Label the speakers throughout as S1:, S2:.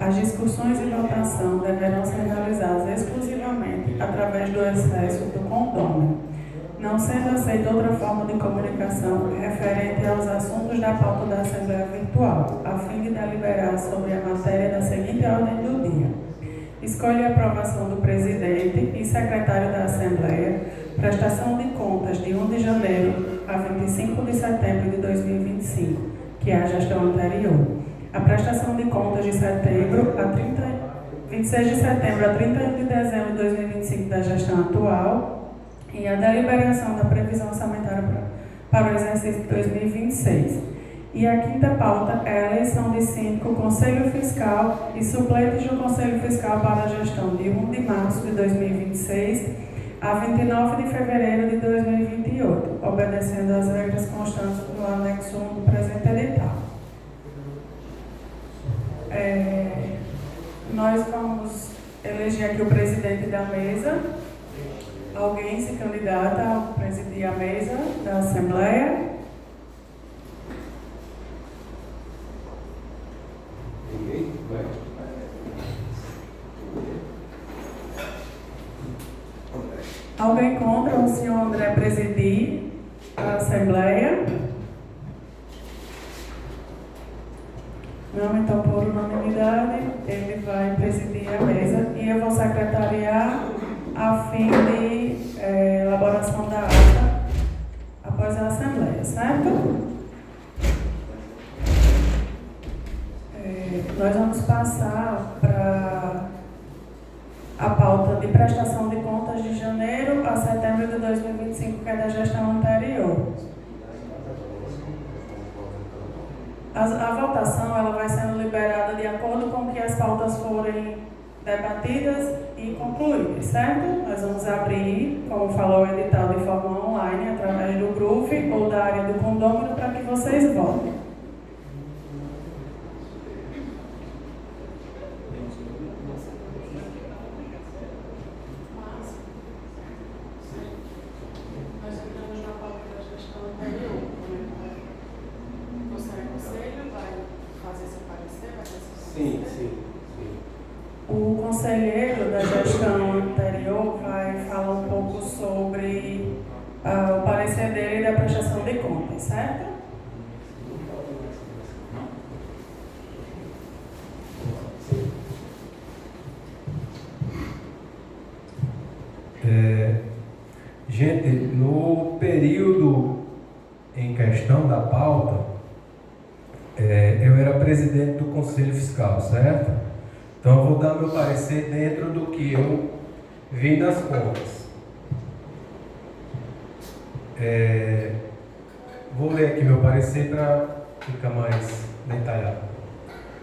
S1: As discussões e votação deverão ser realizadas exclusivamente através do acesso do condômino, não sendo aceita outra forma de comunicação referente aos assuntos da pauta da Assembleia Virtual, a fim de deliberar sobre a matéria da seguinte ordem do dia. Escolhe a aprovação do presidente e secretário da Assembleia, prestação de contas de 1 de janeiro a 25 de setembro de 2025, que é a gestão anterior. A prestação de contas de setembro a 26 de setembro a 31 de dezembro de 2025 da gestão atual e a deliberação da previsão orçamentária para o exercício de 2026. E a quinta pauta é a eleição de síndico, conselho fiscal e suplentes do conselho fiscal para a gestão de 1 de março de 2026 a 29 de fevereiro de 2028, obedecendo às regras constantes do anexo 1 do presente edital. Nós vamos eleger aqui o presidente da mesa. Alguém se candidata a presidir a mesa da Assembleia?
S2: Ninguém? Vai.
S1: Alguém contra o senhor André presidir a Assembleia? Não, então por unanimidade ele vai presidir a mesa e eu vou secretariar a fim de elaboração da ata após a Assembleia, certo? Nós vamos passar para a pauta de prestação de contas de janeiro a setembro de 2025, que é da gestão anterior. A votação ela vai sendo liberada de acordo com que as pautas forem debatidas e concluídas, certo? Nós vamos abrir, como falou o edital, de forma online, através do grupo ou da área do condômino, para que vocês votem. O conselheiro da gestão anterior vai falar um pouco sobre o parecer dele da prestação de contas, certo?
S3: Gente, no período em questão da pauta, eu era presidente do Conselho Fiscal, certo? Então, eu vou dar meu parecer dentro do que eu vi nas contas. Vou ler aqui meu parecer para ficar mais detalhado.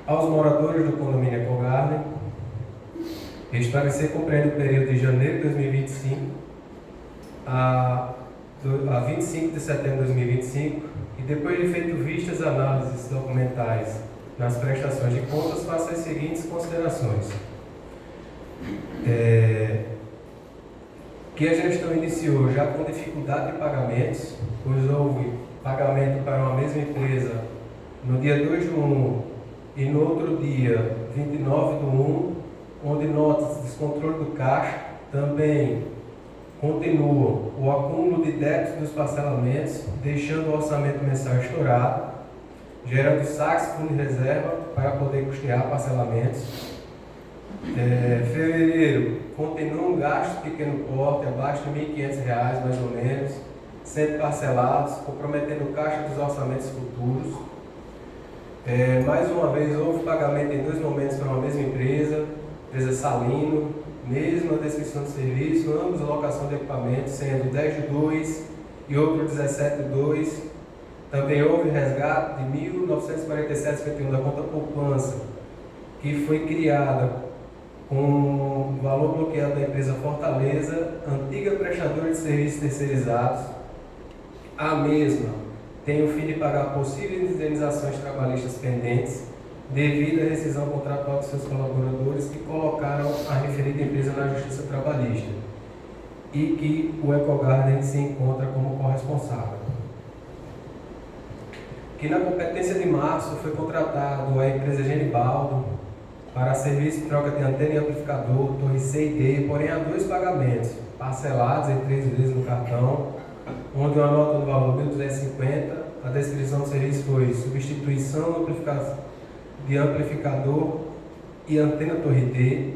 S3: Aos moradores do condomínio Ecogarden, este parecer compreende o período de janeiro de 2025 a 25 de setembro de 2025 e depois de feito vistas análises documentais nas prestações de contas, faço as seguintes considerações. Que a gestão iniciou já com dificuldade de pagamentos, pois houve pagamento para uma mesma empresa no dia 2/1 e no outro dia 29/1, onde notas de descontrole do caixa também continuam o acúmulo de débitos dos parcelamentos, deixando o orçamento mensal estourado, gerando saques fundo de reserva para poder custear parcelamentos. Fevereiro, continua um gasto de pequeno porte, abaixo de R$ 1.500 mais ou menos, sendo parcelados, comprometendo o caixa dos orçamentos futuros. Mais uma vez, houve pagamento em 2 momentos para uma mesma empresa Salino, mesma descrição de serviço, ambos locação de equipamentos, sendo 10/2 e outro 17/2. Também houve resgate de R$ 1.947,51 da conta poupança, que foi criada com o valor bloqueado da empresa Fortaleza, antiga prestadora de serviços terceirizados. A mesma tem o fim de pagar possíveis indenizações trabalhistas pendentes devido à rescisão contratual de seus colaboradores que colocaram a referida empresa na Justiça Trabalhista e que o Ecogarden se encontra como corresponsável. que na competência de março foi contratado a empresa Genibaldo para serviço de troca de antena e amplificador, torre C e D, porém há 2 pagamentos, parcelados em 3 vezes no cartão, onde uma nota no valor de 1.250, a descrição do serviço foi substituição de amplificador e antena torre D,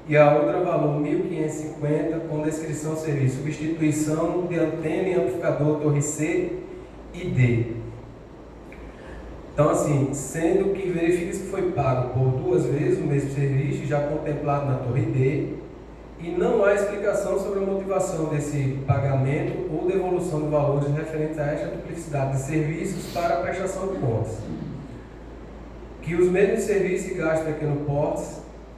S3: e a outra valor 1.550, com descrição do serviço substituição de antena e amplificador torre C e D. Então, assim, sendo que verifica-se que foi pago por 2 vezes o mesmo serviço, já contemplado na torre D, e não há explicação sobre a motivação desse pagamento ou devolução de valores referentes a esta duplicidade de serviços para a prestação de contas. Que os mesmos serviços e gastos de pequeno porte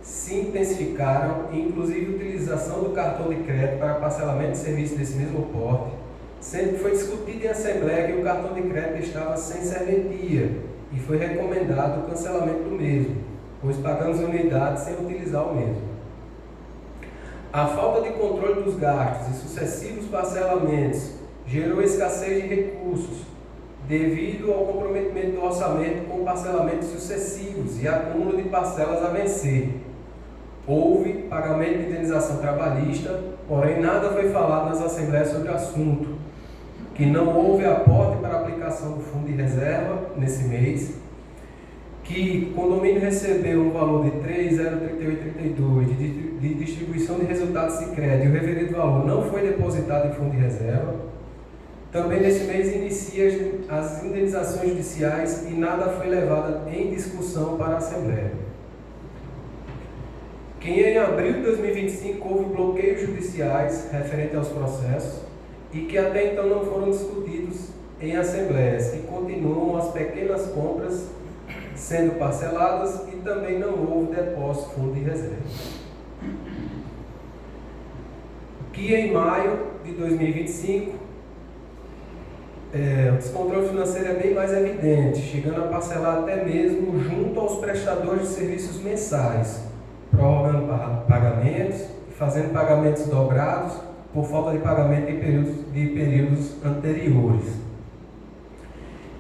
S3: se intensificaram, inclusive a utilização do cartão de crédito para parcelamento de serviços desse mesmo porte, sendo que foi discutido em assembleia que o cartão de crédito estava sem serventia e foi recomendado o cancelamento do mesmo, pois pagamos unidades sem utilizar o mesmo. A falta de controle dos gastos e sucessivos parcelamentos gerou escassez de recursos, devido ao comprometimento do orçamento com parcelamentos sucessivos e acúmulo de parcelas a vencer. Houve pagamento de indenização trabalhista, porém nada foi falado nas assembleias sobre o assunto, que não houve aporte para a aplicação do fundo de reserva nesse mês, que o condomínio recebeu um valor de 3.038,32 de distribuição de resultados Sicredi e o referido valor não foi depositado em fundo de reserva. Também nesse mês inicia as indenizações judiciais e nada foi levado em discussão para a Assembleia. Que em abril de 2025 houve bloqueios judiciais referentes aos processos e que até então não foram discutidos em assembleias e continuam as pequenas compras sendo parceladas e também não houve depósito fundo de reserva. Que em maio de 2025 o descontrole financeiro é bem mais evidente, chegando a parcelar até mesmo junto aos prestadores de serviços mensais, prorrogando pagamentos e fazendo pagamentos dobrados por falta de pagamento de períodos anteriores.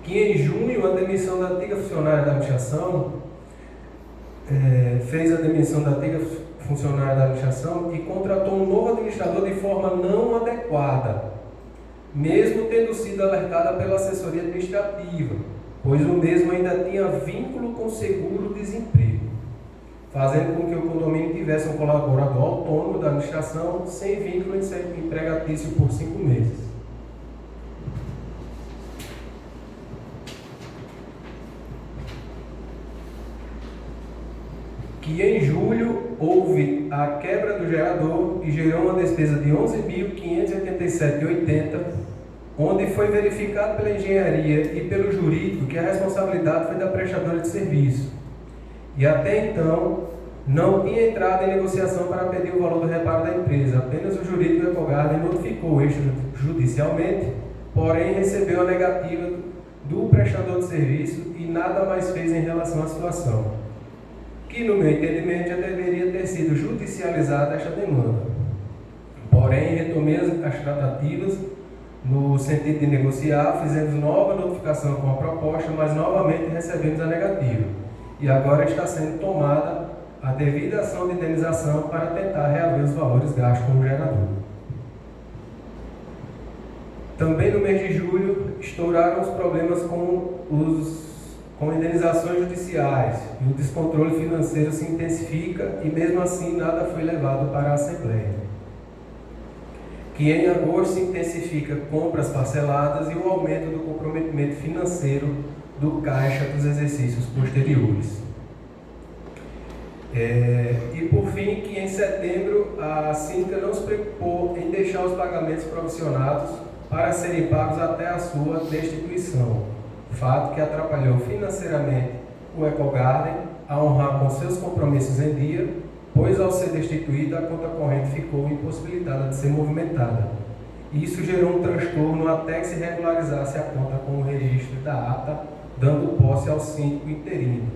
S3: Que em junho a demissão da antiga funcionária da administração fez a demissão da antiga funcionária da administração e contratou um novo administrador de forma não adequada, mesmo tendo sido alertada pela assessoria administrativa, pois o mesmo ainda tinha vínculo com o seguro-desemprego, fazendo com que o condomínio tivesse um colaborador autônomo da administração sem vínculo empregatício por 5 meses. Que em julho houve a quebra do gerador e gerou uma despesa de 11.587,80, onde foi verificado pela engenharia e pelo jurídico que a responsabilidade foi da prestadora de serviço. E até então não tinha entrado em negociação para pedir o valor do reparo da empresa, apenas o jurídico da Ecogarden notificou extrajudicialmente, porém recebeu a negativa do prestador de serviço e nada mais fez em relação à situação, que no meu entendimento já deveria ter sido judicializada esta demanda. Porém, retomei as tratativas no sentido de negociar, fizemos nova notificação com a proposta, mas novamente recebemos a negativa. E agora está sendo tomada a devida ação de indenização para tentar reaver os valores gastos com o gerador. Também no mês de julho, estouraram os problemas com indenizações judiciais e o descontrole financeiro se intensifica e mesmo assim nada foi levado para a Assembleia. Que em agosto se intensifica compras parceladas e o aumento do comprometimento financeiro do caixa dos exercícios posteriores. E por fim, que em setembro a síndica não se preocupou em deixar os pagamentos provisionados para serem pagos até a sua destituição, fato que atrapalhou financeiramente o Ecogarden a honrar com seus compromissos em dia, pois ao ser destituída a conta corrente ficou impossibilitada de ser movimentada. Isso gerou um transtorno até que se regularizasse a conta com o registro da ata, dando posse ao síndico interino.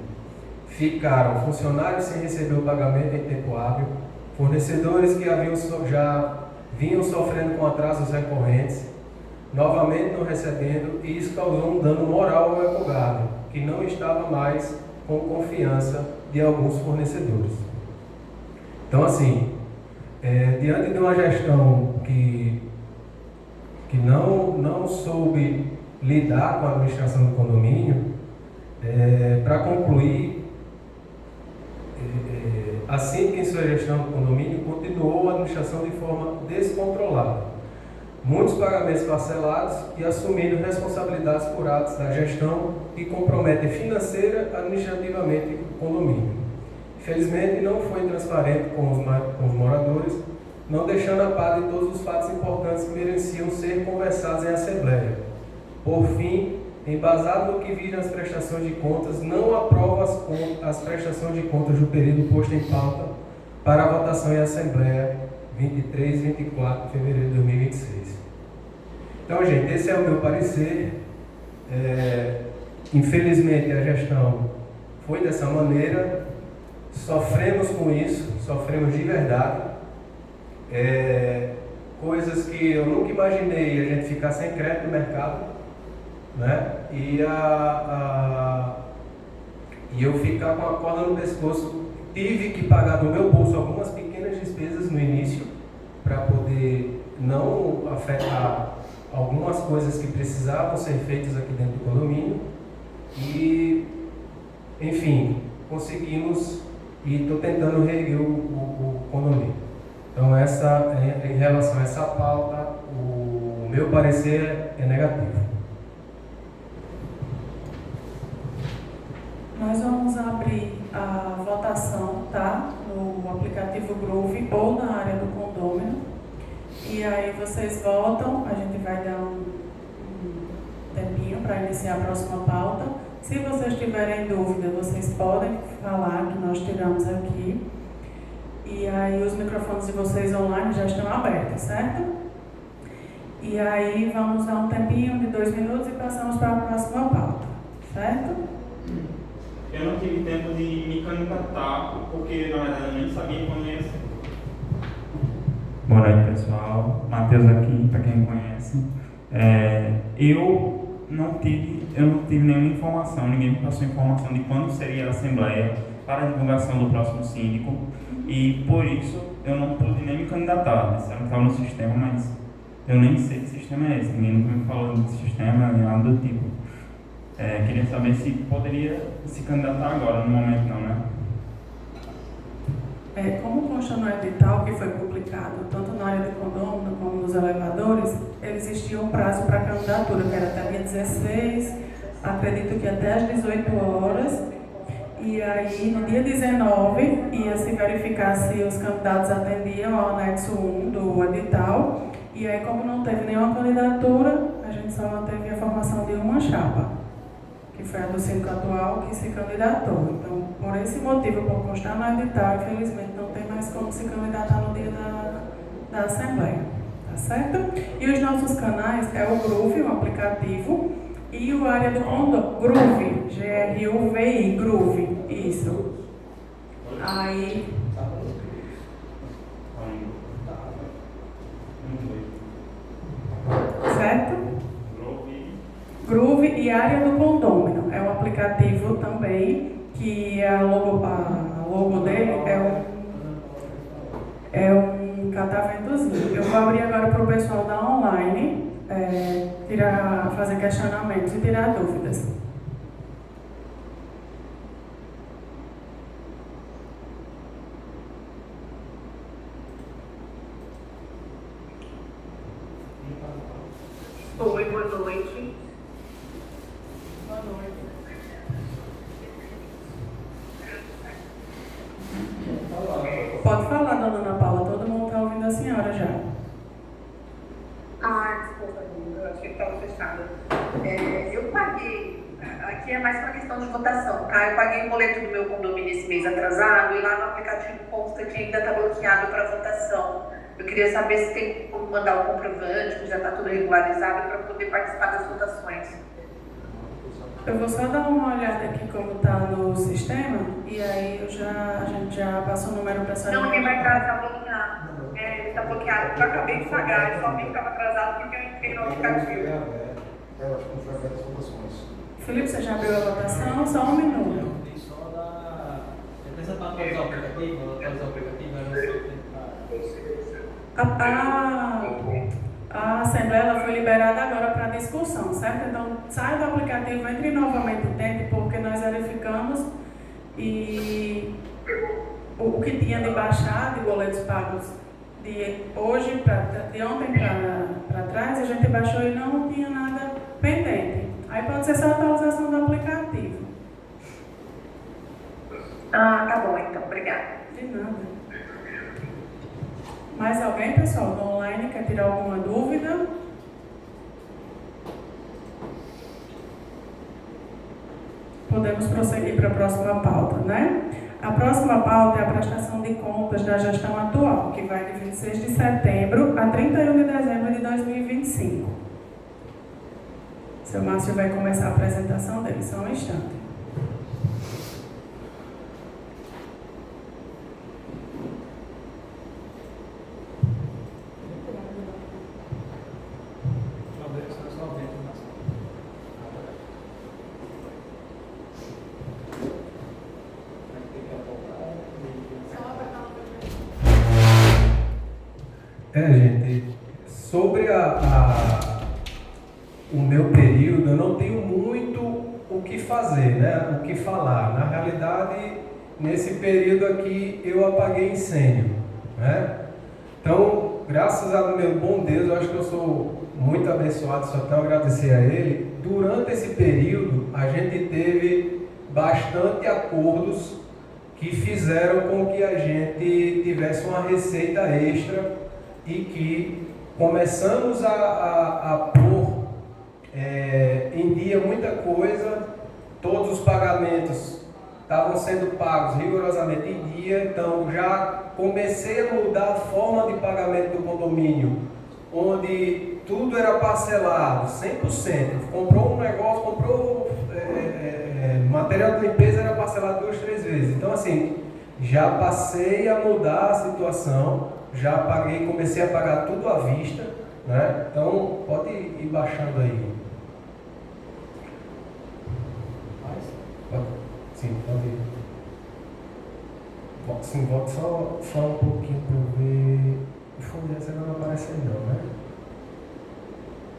S3: Ficaram funcionários sem receber o pagamento em tempo hábil, fornecedores que já vinham sofrendo com atrasos recorrentes, novamente não recebendo, e isso causou um dano moral ao Ecogarden, que não estava mais com confiança de alguns fornecedores. Então, assim, diante de uma gestão que não soube lidar com a administração do condomínio, para concluir, a síndica em sua gestão do condomínio continuou a administração de forma descontrolada. Muitos pagamentos parcelados e assumindo responsabilidades por atos da gestão que comprometem financeira e administrativamente o condomínio. Infelizmente, não foi transparente com os moradores, não deixando a par de todos os fatos importantes que mereciam ser conversados em assembleia. Por fim, embasado no que visa as prestações de contas, não aprova as prestações de contas do período posto em pauta para a votação em assembleia 23 e 24 de fevereiro de 2026. Então, gente, esse é o meu parecer. Infelizmente, a gestão foi dessa maneira. Sofremos com isso, sofremos de verdade. Coisas que eu nunca imaginei a gente ficar sem crédito no mercado, né? E eu ficar com a corda no pescoço. Tive que pagar do meu bolso algumas pequenas despesas no início para poder não afetar algumas coisas que precisavam ser feitas aqui dentro do condomínio. E, enfim, conseguimos e estou tentando reerguer o condomínio. Então, em relação a essa pauta, o meu parecer é negativo.
S1: Nós vamos abrir a votação, tá? No aplicativo Groove ou na área do condômino. E aí vocês votam, a gente vai dar um tempinho para iniciar a próxima pauta. Se vocês tiverem dúvida, vocês podem falar, que nós tiramos aqui. E aí os microfones de vocês online já estão abertos, certo? E aí vamos dar um tempinho de 2 minutos e passamos para a próxima pauta, certo?
S4: Eu não tive tempo de me candidatar, porque na verdade eu nem sabia quando ia ser.
S5: Boa noite, pessoal. Matheus aqui, para quem conhece. Eu não tive nenhuma informação, ninguém me passou informação de quando seria a assembleia para a divulgação do próximo síndico, e por isso eu não pude nem me candidatar. Disseram que estava no sistema, mas eu nem sei que sistema é esse, ninguém nunca me falou de sistema nem nada do tipo. Queria saber se poderia se candidatar agora, no momento não, né?
S1: Como consta no edital que foi publicado, tanto na área do condomínio como nos elevadores, existia um prazo para candidatura, que era até dia 16, acredito que até às 18 horas, e aí no dia 19 ia se verificar se os candidatos atendiam ao anexo 1 do edital, e aí como não teve nenhuma candidatura, a gente só manteve a formação de uma chapa, que foi a do síndico atual que se candidatou. Então, por esse motivo, por constar no edital, infelizmente não tem mais como se candidatar no dia da Assembleia, tá certo? E os nossos canais é o Groove, o aplicativo, e o área do condomínio, Groove, G-R-U-V-I, Groove, isso. Aí... Certo? Groove e área do condômino. É um aplicativo também que a logo dele é um cataventozinho. Eu vou abrir agora para o pessoal da online fazer questionamentos e tirar dúvidas.
S6: Oi, boa noite.
S1: Boa noite. Pode falar, dona Ana Paula, todo mundo está ouvindo a senhora já.
S6: Desculpa, eu achei que estava fechada. Eu paguei, aqui é mais uma questão de votação, tá? Eu paguei o boleto do meu condomínio esse mês atrasado e lá no aplicativo consta que ainda está bloqueado para votação. Eu queria saber se tem como mandar o comprovante, que já está tudo regularizado, para poder participar das votações.
S1: Eu vou só dar uma olhada aqui como está no sistema e aí a gente já passa o número para saber.
S6: Não, ele vai estar bloqueado. Ele está bloqueado. Eu acabei de pagar, eu só vi que estava atrasado porque eu entrei no no aplicativo.
S2: Eu acho que não foi aberto as votações.
S1: Felipe, você já abriu a votação? Só um minuto.
S7: Só da. Essa para atualizar o aplicativo,
S1: A Assembleia ela foi liberada agora para discussão, certo? Então, sai do aplicativo, entre novamente e tente, porque nós verificamos e o que tinha de baixar de boletos pagos de ontem para trás, a gente baixou e não tinha nada pendente. Aí pode ser só a atualização do aplicativo.
S6: Ah, tá bom, então. Obrigada.
S1: De nada. Mais alguém, pessoal, do online quer tirar alguma dúvida? Podemos prosseguir para a próxima pauta, né? A próxima pauta é a prestação de contas da gestão atual, que vai de 26 de setembro a 31 de dezembro de 2025. Seu Márcio vai começar a apresentação dele, só um instante.
S3: Gente, sobre o meu período, eu não tenho muito o que fazer, né? O que falar. Na realidade, nesse período aqui, eu apaguei incêndio, né? Então, graças ao meu bom Deus, eu acho que eu sou muito abençoado, só tenho a agradecer a Ele. Durante esse período, a gente teve bastante acordos que fizeram com que a gente tivesse uma receita extra e que começamos a pôr em dia muita coisa. Todos os pagamentos estavam sendo pagos rigorosamente em dia, então já comecei a mudar a forma de pagamento do condomínio, onde tudo era parcelado, 100%. Comprou um negócio, comprou material de limpeza, era parcelado 2, 3 vezes. Então assim, já passei a mudar a situação. Já paguei, comecei a pagar tudo à vista, né? Então pode ir baixando aí. Sim, pode ir. Sim, volta só um pouquinho para eu ver. O fundo de reserva não aparece aí não, né?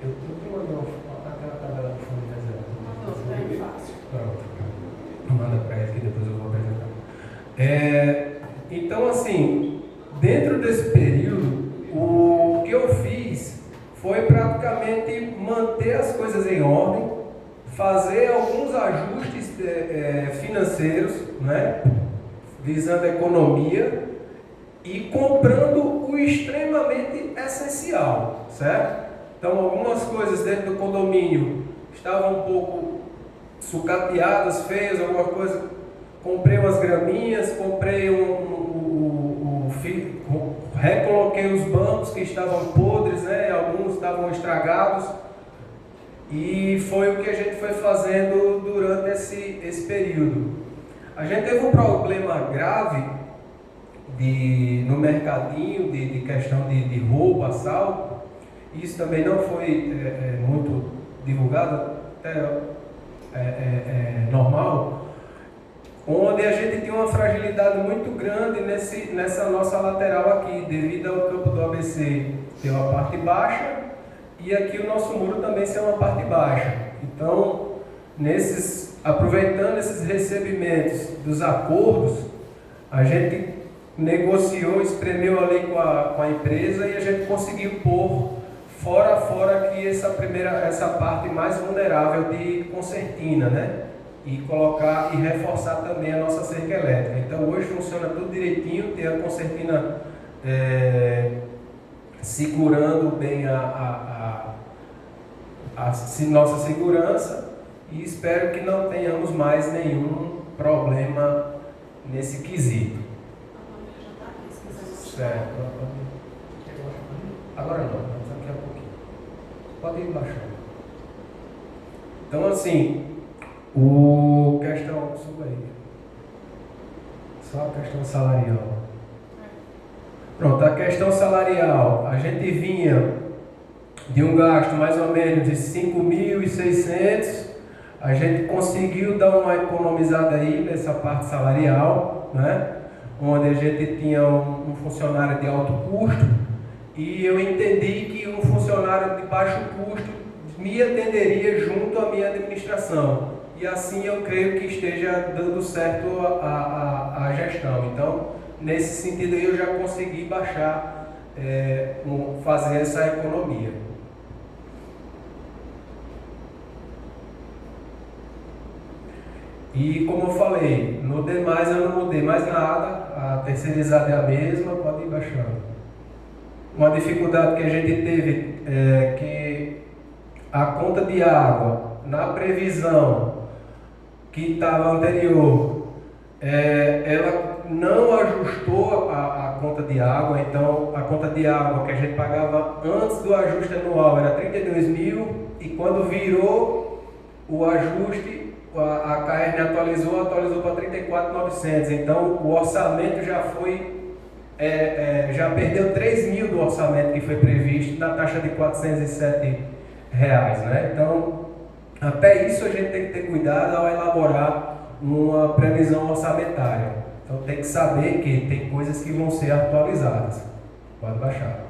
S3: Eu tenho que mandar aquela tabela do fundo de reserva.
S1: Mandou, bem fácil.
S3: Pronto. Manda para ele que depois eu vou apresentar. Então assim, dentro desse período, o que eu fiz foi praticamente manter as coisas em ordem, fazer alguns ajustes financeiros, né, visando a economia e comprando o extremamente essencial, certo? Então, algumas coisas dentro do condomínio estavam um pouco sucateadas, feias, alguma coisa. Comprei umas graminhas, comprei recoloquei os bancos que estavam podres, né? Alguns estavam estragados, e foi o que a gente foi fazendo durante esse período. A gente teve um problema grave no mercadinho, de questão de roubo, assalto. Isso também não foi muito divulgado, até normal, onde a gente tinha uma fragilidade muito grande nessa nossa lateral aqui, devido ao campo do ABC ter uma parte baixa e aqui o nosso muro também ser uma parte baixa. Então, aproveitando esses recebimentos dos acordos, a gente negociou, espremeu ali com a empresa e a gente conseguiu pôr fora aqui essa parte mais vulnerável de concertina, né? E colocar e reforçar também a nossa cerca elétrica. Então hoje funciona tudo direitinho, tem a concertina segurando bem a nossa segurança, e espero que não tenhamos mais nenhum problema nesse quesito. Certo. Agora não, vamos daqui a pouquinho. Pode ir baixando. Então assim, suba aí. Só a questão salarial. Pronto, a questão salarial, a gente vinha de um gasto mais ou menos de 5.600, a gente conseguiu dar uma economizada aí nessa parte salarial, né? Onde a gente tinha um funcionário de alto custo e eu entendi que um funcionário de baixo custo me atenderia junto à minha administração. E assim eu creio que esteja dando certo a gestão. Então, nesse sentido aí eu já consegui baixar, fazer essa economia. E como eu falei, no demais eu não mudei mais nada, a terceirizada é a mesma, pode ir baixando. Uma dificuldade que a gente teve é que a conta de água, na previsão que estava anterior, ela não ajustou a conta de água. Então a conta de água que a gente pagava antes do ajuste anual era 32 mil, e quando virou o ajuste, a KN atualizou para 34.900. Então o orçamento já foi, já perdeu 3 mil do orçamento que foi previsto na taxa de R$407, né? Então até isso a gente tem que ter cuidado ao elaborar uma previsão orçamentária. Então tem que saber que tem coisas que vão ser atualizadas. Pode baixar.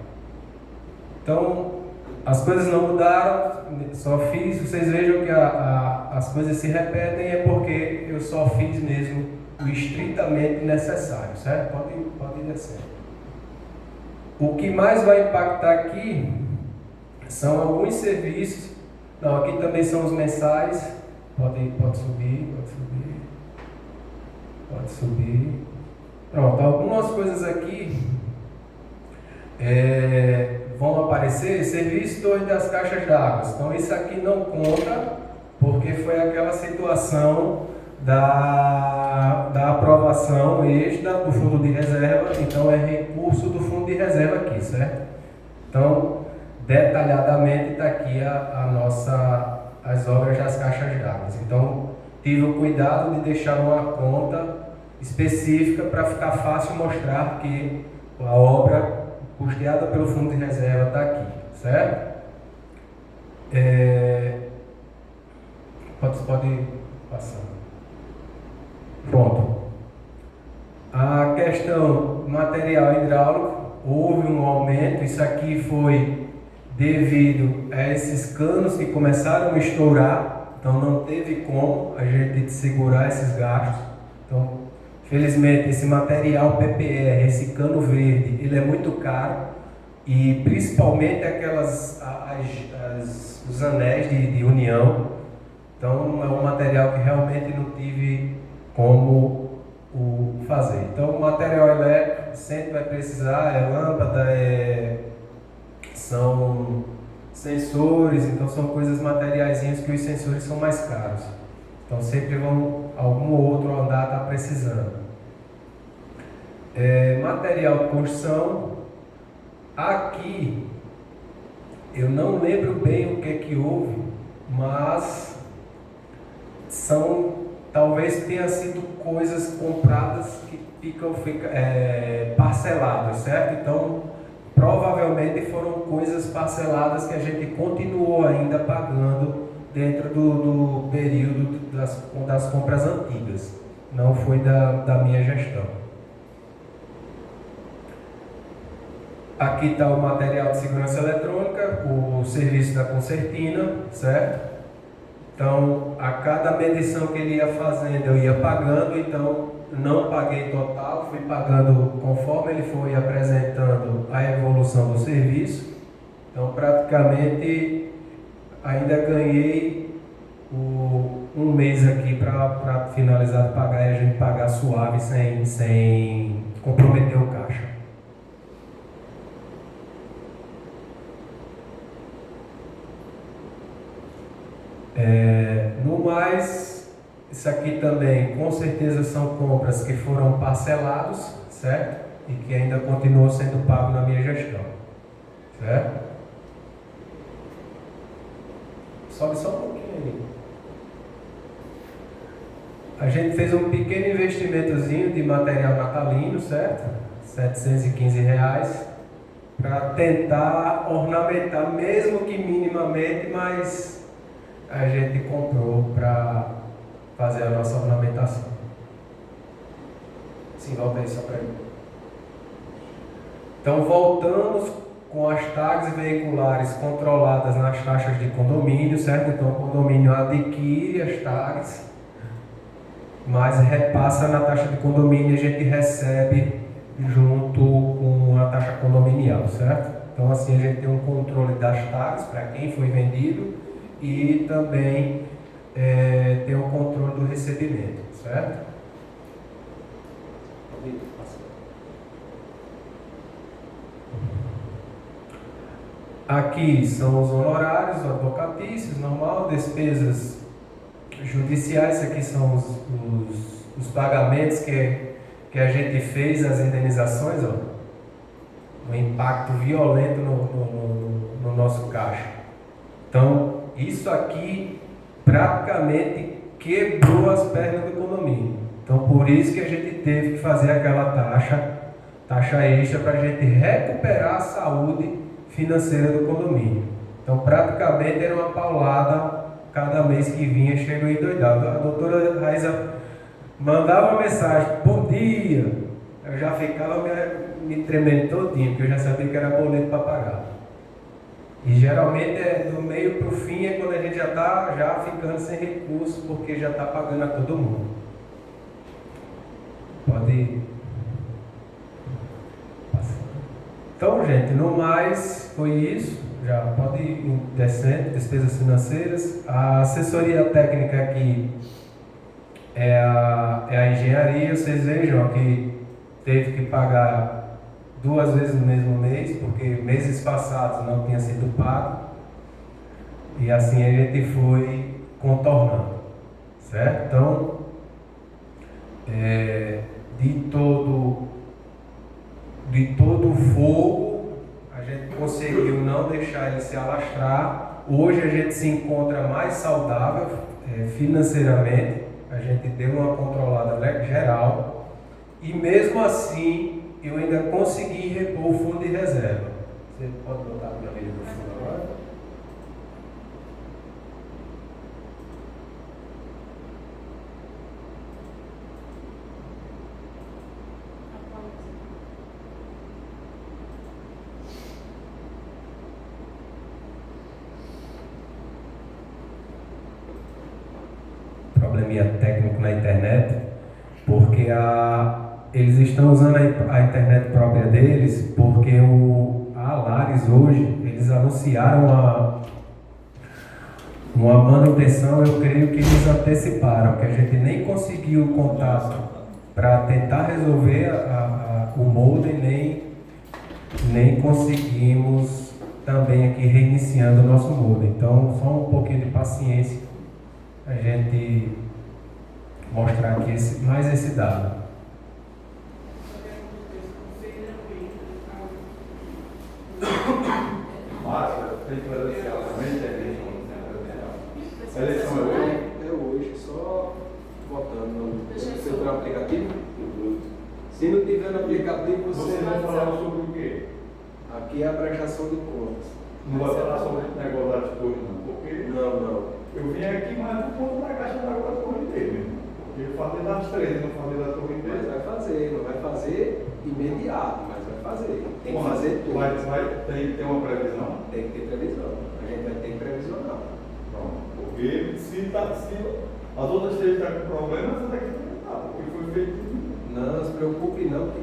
S3: Então as coisas não mudaram, só fiz. Vocês vejam que as coisas se repetem, é porque eu só fiz mesmo o estritamente necessário, certo? Pode ir descendo. O que mais vai impactar aqui são alguns serviços. Não, aqui também são os mensais. Pode subir. Pronto, algumas coisas aqui vão aparecer. Serviço 2 das caixas d'água. Então isso aqui não conta, porque foi aquela situação da aprovação extra do fundo de reserva. Então é recurso do fundo de reserva aqui, certo? Então detalhadamente está aqui as obras das caixas d'água. Então tive o cuidado de deixar uma conta específica para ficar fácil mostrar que a obra custeada pelo fundo de reserva está aqui, certo? Pode ir passando. Pronto. A questão material hidráulico, houve um aumento. Isso aqui foi devido a esses canos que começaram a estourar. Então não teve como a gente segurar esses gastos. Então, felizmente, esse material PPR, esse cano verde, ele é muito caro, e principalmente os anéis de união. Então é um material que realmente não tive como fazer. Então o material elétrico sempre vai precisar, lâmpada, são sensores. Então são coisas materiaizinhas que os sensores são mais caros. Então sempre algum outro andar está precisando. Material de construção. Aqui eu não lembro bem o que houve, mas talvez tenha sido coisas compradas que ficam parceladas, certo? Então provavelmente foram coisas parceladas que a gente continuou ainda pagando dentro do período das compras antigas. Não foi da minha gestão. Aqui está o material de segurança eletrônica, o serviço da concertina, certo? Então, a cada medição que ele ia fazendo, eu ia pagando. Então, não paguei total, fui pagando conforme ele foi apresentando a evolução do serviço. Então, praticamente, ainda ganhei um mês aqui para finalizar de pagar, e a gente pagar suave, sem comprometer o caixa. No mais, isso aqui também com certeza são compras que foram parcelados, certo? E que ainda continuam sendo pago na minha gestão, certo? Sobe só um pouquinho aí. A gente fez um pequeno investimentozinho de material natalino, certo? R$715, para tentar ornamentar, mesmo que minimamente, mas a gente comprou para fazer a nossa ornamentação. Sim, volta aí só para mim. Então voltamos com as taxas veiculares controladas nas taxas de condomínio, certo? Então o condomínio adquire as taxas, mas repassa na taxa de condomínio e a gente recebe junto com a taxa condominial, certo? Então assim a gente tem um controle das taxas para quem foi vendido e também tem um controle do recebimento, certo? Aqui são os honorários advocatícios, normal, despesas judiciais, aqui são os pagamentos que a gente fez, as indenizações, ó, um impacto violento no nosso caixa. Então, isso aqui praticamente quebrou as pernas do condomínio. Então, por isso que a gente teve que fazer aquela taxa extra para a gente recuperar a saúde financeira do condomínio. Então, praticamente era uma paulada cada mês que vinha, chegou endoidado. A doutora Raíza mandava uma mensagem, bom dia, eu já ficava me tremendo todinho, porque eu já sabia que era boleto para pagar. E geralmente do meio para o fim é quando a gente já está ficando sem recurso, porque já está pagando a todo mundo. Pode ir. Então, gente, no mais foi isso. Já pode ir descendo, despesas financeiras. A assessoria técnica aqui é a engenharia. Vocês vejam que teve que pagar 2 vezes no mesmo mês, porque meses passados não tinha sido pago. E assim a gente foi contornando, certo? Então, de todo o fogo, a gente conseguiu não deixar ele se alastrar. Hoje a gente se encontra mais saudável financeiramente, a gente deu uma controlada geral e mesmo assim eu ainda consegui repor o fundo de reserva. Você pode botar a minha lei no fundo agora? Probleminha técnico na internet, porque eles estão usando a internet própria deles, porque a Alaris hoje, eles anunciaram uma manutenção, eu creio que eles anteciparam, que a gente nem conseguiu o contato para tentar resolver o modem, nem conseguimos também aqui reiniciando o nosso modem. Então, só um pouquinho de paciência, a gente mostrar aqui mais esse dado.
S8: Márcia, tem que fazer também, a eleição é hoje?
S3: É hoje, só votando. Você tem um aplicativo? Se não tiver no aplicativo,
S8: Você vai falar sobre o quê?
S3: Aqui é a prestação de contas.
S8: Não vai falar sobre o negócio das torres, não, porque
S3: Não.
S8: eu vim aqui, mas não posso da caixa d'água da torre dele, porque eu falei das 3, não falei da torre
S3: Mas
S8: dele.
S3: vai fazer, não vai fazer imediato, mas vai fazer. Tem que fazer tudo.
S8: Tem que ter uma previsão?
S3: Tem que ter previsão. A gente vai ter que previsionar.
S8: Pronto. Porque se as outras 3 estão com problema, essa daqui não está, porque foi feito.
S3: Não se preocupe não, que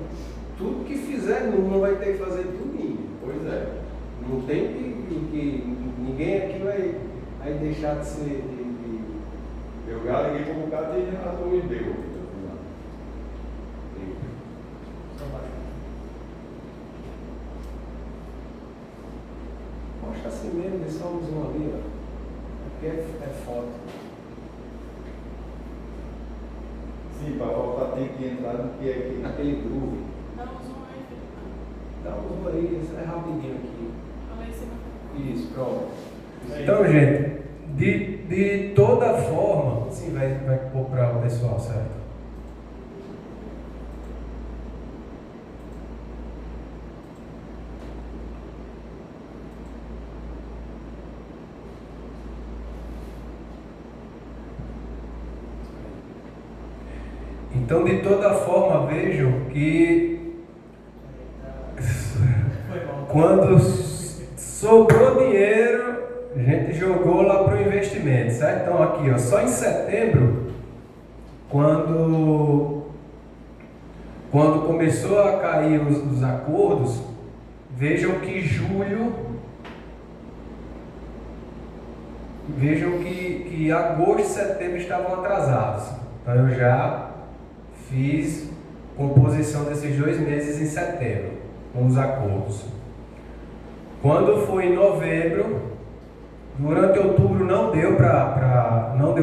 S3: tudo que fizer não vai ter que fazer tudinho.
S8: Pois é.
S3: Não tem que ninguém aqui vai deixar de ser.
S8: Eu já liguei para um bocado de a torre deu.
S3: Mostra assim mesmo, deixa um zoom ali, ó. Aqui é foto.
S8: Sim, para voltar tem que entrar no que é aqui.
S3: Naquele groove.
S1: Dá um zoom aí, Felipe.
S3: Dá um zoom aí, isso é rapidinho aqui.
S1: Olha aí em cima.
S3: Isso, pronto. Então, gente, de toda forma, sim, vai pôr para o pessoal, certo? Então, de toda forma, vejam que quando sobrou dinheiro, a gente jogou lá para o investimento, certo? Então, aqui, ó, só em setembro, quando começou a cair os acordos, vejam que que agosto e setembro estavam atrasados. Então eu já fiz composição desses 2 meses em setembro, com os acordos. Quando foi em novembro, durante outubro não deu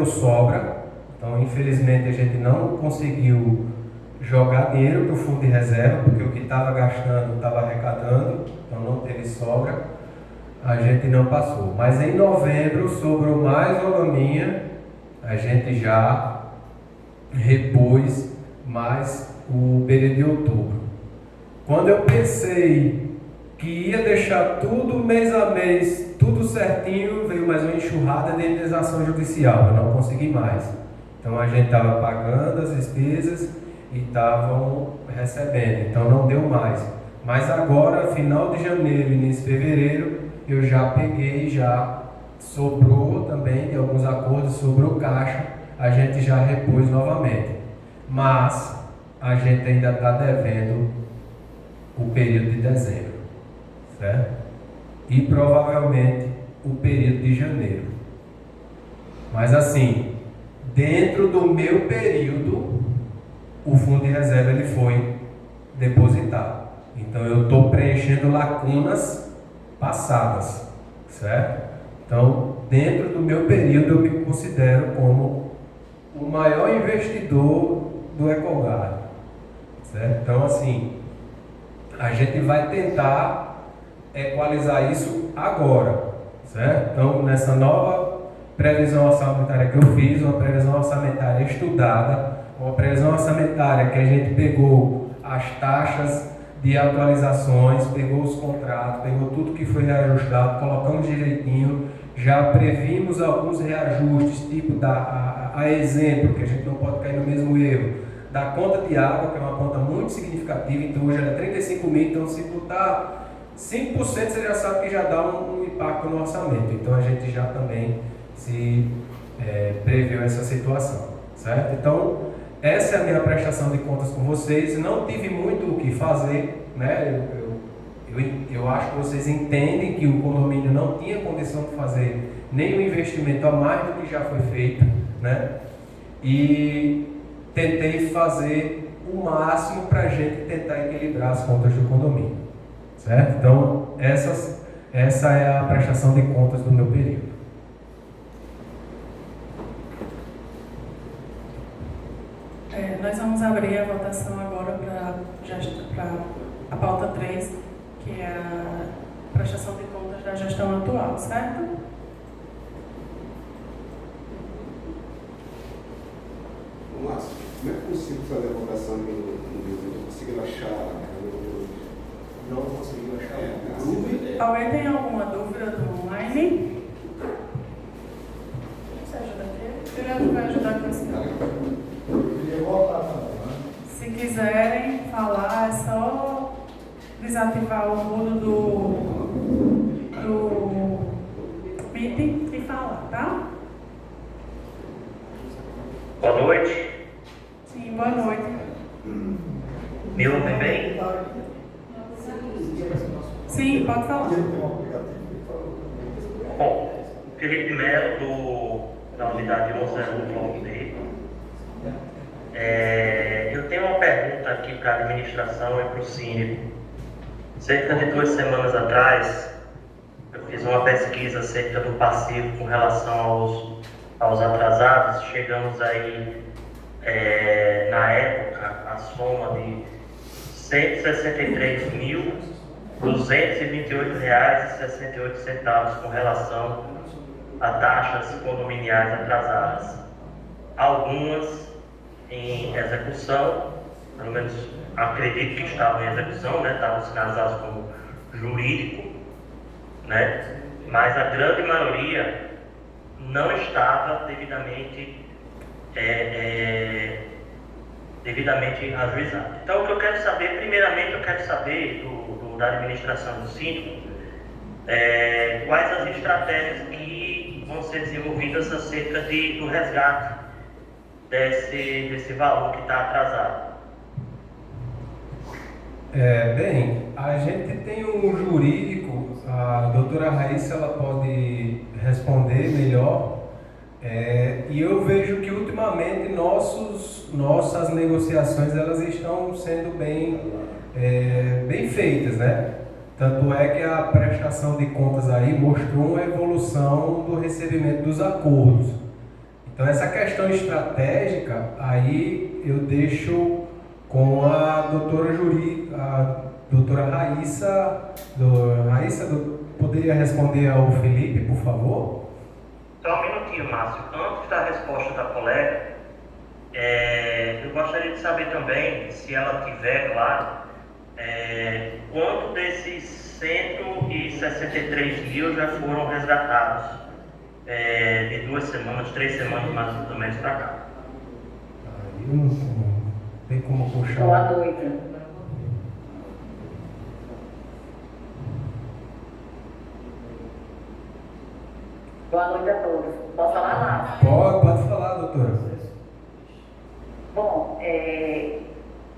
S3: sobra. Então infelizmente a gente não conseguiu jogar dinheiro para o fundo de reserva, porque o que estava gastando estava arrecadando, então não teve sobra, a gente não passou. Mas em novembro sobrou mais uma laminha, a gente já repôs mais o período de outubro. Quando eu pensei que ia deixar tudo mês a mês, tudo certinho, veio mais uma enxurrada de indenização judicial, eu não consegui mais. Então a gente estava pagando as despesas e estavam recebendo, então não deu mais. Mas agora, final de janeiro, início de fevereiro, eu já peguei, já sobrou também de alguns acordos, sobrou caixa, a gente já repôs novamente. Mas a gente ainda está devendo o período de dezembro, certo? E provavelmente o período de janeiro. Mas assim, dentro do meu período, o fundo de reserva ele foi depositado. Então eu estou preenchendo lacunas passadas, certo? Então, dentro do meu período, eu me considero como o maior investidor do Ecogard, certo? Então, assim, a gente vai tentar equalizar isso agora, certo? Então, nessa nova previsão orçamentária que eu fiz, uma previsão orçamentária estudada, uma previsão orçamentária que a gente pegou as taxas de atualizações, pegou os contratos, pegou tudo que foi reajustado, colocamos direitinho, já previmos alguns reajustes, tipo a exemplo, que a gente não pode cair no mesmo erro, da conta de água, que é uma conta muito significativa, então hoje ela é 35 mil, então se botar 5% você já sabe que já dá um impacto no orçamento, então a gente já também se previu essa situação, certo? Então, essa é a minha prestação de contas com vocês. Não tive muito o que fazer, né? Eu acho que vocês entendem que o condomínio não tinha condição de fazer nenhum investimento a mais do que já foi feito, né? E tentei fazer o máximo para a gente tentar equilibrar as contas do condomínio, certo? Então, essa é a prestação de contas do meu período.
S1: Nós vamos abrir a votação agora para a pauta 3, que é a prestação de contas da gestão atual, certo?
S2: Márcio, como é que eu consigo fazer a votação no livro? Eu consigo achar? Não consegui achar.
S1: Alguém tem alguma dúvida do online? Você ajuda aqui? Ele vai ajudar aqui assim. Se quiserem falar, é só desativar o mudo do meeting e falar, tá?
S9: Boa noite.
S1: Sim, boa noite.
S9: Me ouvem bem?
S1: Sim, pode falar.
S9: Bom, Felipe Melo, da unidade 101 eu tenho uma pergunta aqui para a administração e para o síndico. Cerca de 2 semanas atrás, eu fiz uma pesquisa acerca do passivo com relação aos atrasados. Chegamos aí, na época, a soma de R$ 163.228,68 com relação a taxas condominiais atrasadas. Algumas em execução, pelo menos acredito que estavam em execução, né? Estavam sinalizados como jurídico, né? Mas a grande maioria não estava devidamente devidamente ajuizado. Então, o que eu quero saber, primeiramente, eu quero saber da administração do síndico, quais as estratégias que vão ser desenvolvidas acerca do resgate desse valor que está atrasado.
S3: Bem, a gente tem um jurídico, a doutora Raíssa ela pode responder melhor, e eu vejo que ultimamente nossas negociações elas estão sendo bem feitas, né? Tanto é que a prestação de contas aí mostrou uma evolução do recebimento dos acordos. Então essa questão estratégica aí eu deixo com a doutora Raíssa. Raíssa, poderia responder ao Felipe, por favor?
S9: Só um minutinho, Márcio. Antes da resposta da colega, eu gostaria de saber também, se ela tiver, claro, quanto desses 163 mil já foram resgatados de 2 semanas, 3 semanas mais ou menos para cá.
S3: Aí não tem como puxar.
S6: Boa noite. Boa noite a todos. Posso falar lá?
S3: Pode falar, doutora.
S6: Bom,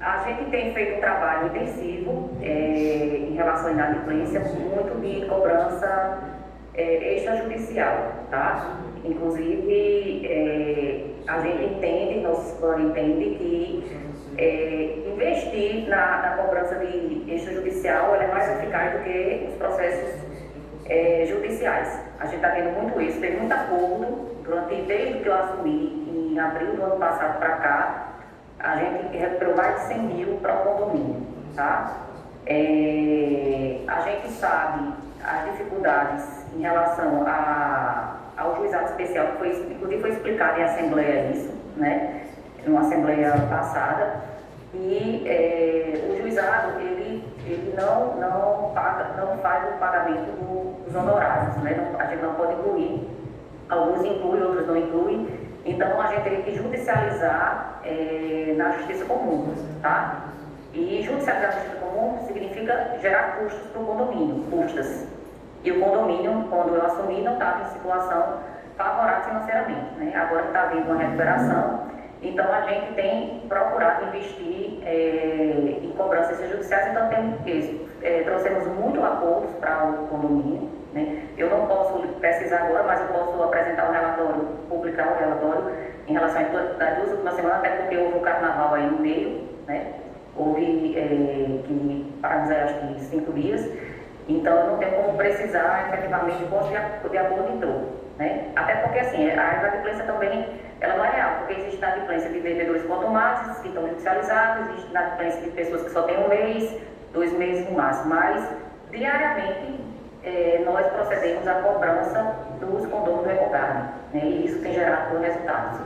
S6: a gente tem feito um trabalho intensivo em relação à inadimplência, muito de cobrança extrajudicial, tá? Inclusive, a gente entende, nosso plano entende que investir na cobrança de extrajudicial é mais eficaz do que os processos judiciais. A gente está tendo muito isso, teve muito acordo desde que eu assumi em abril do ano passado para cá. A gente recuperou mais de 100 mil para o condomínio, tá? A gente sabe as dificuldades em relação ao juizado especial, que inclusive foi explicado em assembleia isso, né? Numa assembleia passada. E o juizado, ele não faz o pagamento dos honorários, né? A gente não pode incluir, alguns incluem, outros não incluem. Então, a gente teria que judicializar na justiça comum, tá? E judicializar na justiça comum significa gerar custos para o condomínio, custas. E o condomínio, quando eu assumi, não estava em situação favorável financeiramente, né? Agora está havendo uma recuperação, então a gente tem procurado investir em cobranças judiciais, então trouxemos muito acordos para o condomínio, né? Eu não posso precisar agora, mas eu posso apresentar um relatório, publicar um relatório em relação às 2 últimas semanas, até porque houve um carnaval aí no meio, né? Houve que paralisar acho que 5 dias, então eu não tenho como precisar efetivamente quanto de acordo entrou, né? Até porque assim, a inadimplência também ela não é real, porque existe inadimplência de vendedores contumados que estão judicializados, existe inadimplência de pessoas que só têm 1 mês, 2 meses no máximo, mas diariamente nós procedemos à cobrança dos condôminos revogados, né? E isso tem gerado bons resultados.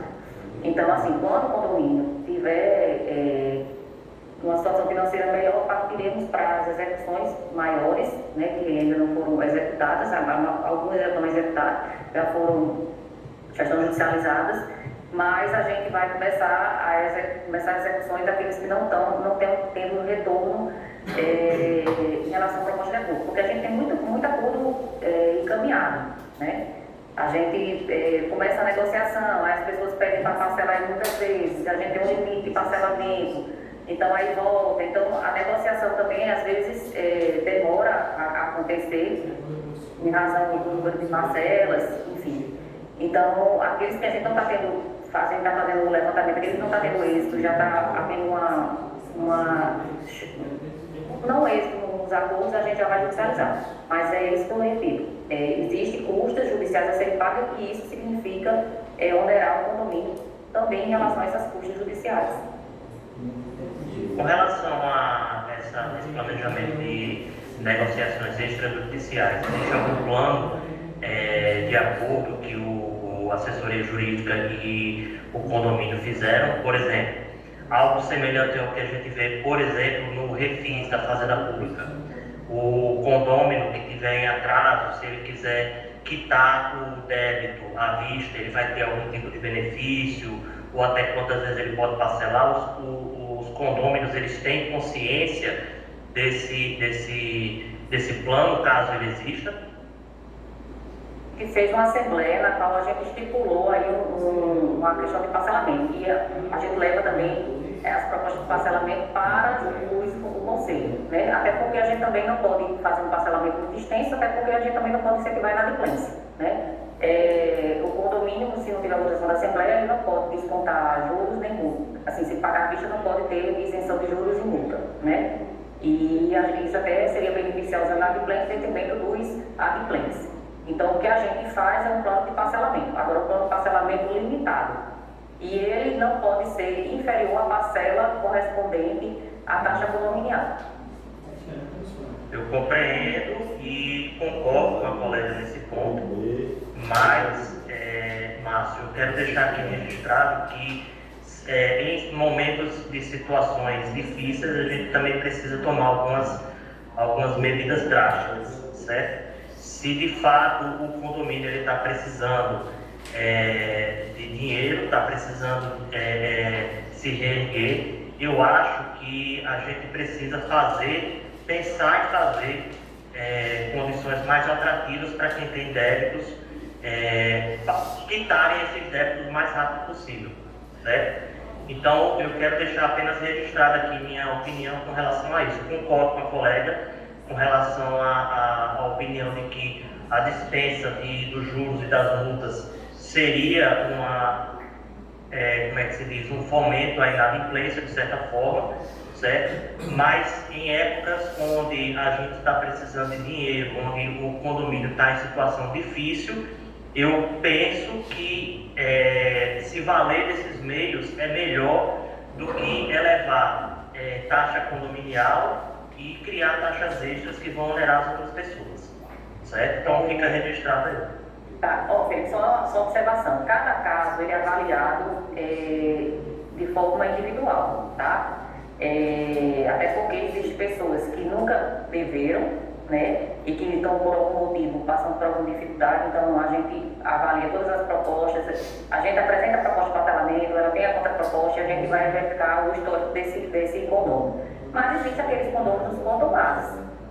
S6: Então, assim, quando o condomínio tiver uma situação financeira melhor, partiremos para as execuções maiores, né, que ainda não foram executadas, algumas já estão executadas, já estão judicializadas, mas a gente vai começar as execuções daqueles que não estão tendo retorno em relação ao proposta de acordo, porque a gente tem muito acordo encaminhado, né? A gente começa a negociação, aí as pessoas pedem para parcelar muitas vezes, a gente tem um limite de parcelamento, então aí volta. Então a negociação também às vezes demora a acontecer em razão do número de parcelas, enfim. Então aqueles que a gente não está tendo, a gente está fazendo um levantamento, aqueles que não está tendo êxito, já está havendo não êxito nos acordos, a gente já vai judicializar. Mas é isso que eu repito. Existem custas judiciais a serem pagas e isso significa onerar o condomínio também em relação a essas custas judiciais.
S9: Com relação a esse planejamento de negociações extrajudiciais, existe algum plano de acordo que a assessoria jurídica e o condomínio fizeram? Por exemplo, algo semelhante ao que a gente vê, por exemplo, no refis da Fazenda Pública. O condômino que tiver em atraso, se ele quiser quitar o débito à vista, ele vai ter algum tipo de benefício, ou até quantas vezes ele pode parcelar, os condôminos eles têm consciência desse plano, caso ele exista?
S6: Que seja uma assembleia na qual a gente estipulou aí uma questão de parcelamento. E a gente leva também as propostas de parcelamento para o conselho, né? Até porque a gente também não pode fazer um parcelamento muito extenso, até porque a gente também não pode incentivar a inadimplência, né? O condomínio, se não tiver votação da Assembleia, ele não pode descontar juros nem multa. Assim, se pagar a vista, não pode ter isenção de juros e multa, né? E isso até seria beneficiar os inadimplentes em detrimento dos adimplentes. Então, o que a gente faz é um plano de parcelamento. Agora, o plano de parcelamento limitado. E ele não pode ser inferior à parcela correspondente à taxa condominial.
S9: Eu compreendo e concordo com a colega nesse ponto, mas, Márcio, eu quero deixar aqui registrado que em momentos de situações difíceis a gente também precisa tomar algumas medidas drásticas, certo? Se de fato o condomínio está precisando de dinheiro, está precisando se reerguer, eu acho que a gente precisa pensar em fazer condições mais atrativas para quem tem débitos, quitarem esses débitos o mais rápido possível, certo? Então, eu quero deixar apenas registrada aqui minha opinião com relação a isso. Concordo com a colega com relação à opinião de que a dispensa dos juros e das multas seria um fomento à inadimplência, de certa forma, certo? Mas em épocas onde a gente está precisando de dinheiro, onde o condomínio está em situação difícil, eu penso que se valer desses meios é melhor do que elevar taxa condominial e criar taxas extras que vão onerar as outras pessoas, certo? Então fica registrado aí.
S6: Tá, Felipe, só observação. Cada caso ele é avaliado de forma individual, tá? Até porque existem pessoas que nunca deveram, né? E que estão por algum motivo passando por alguma dificuldade, então a gente avalia todas as propostas, a gente apresenta a proposta de parcelamento, ela tem a contraproposta e a gente vai verificar o histórico desse condômino. Mas existem aqueles condôminos condomados,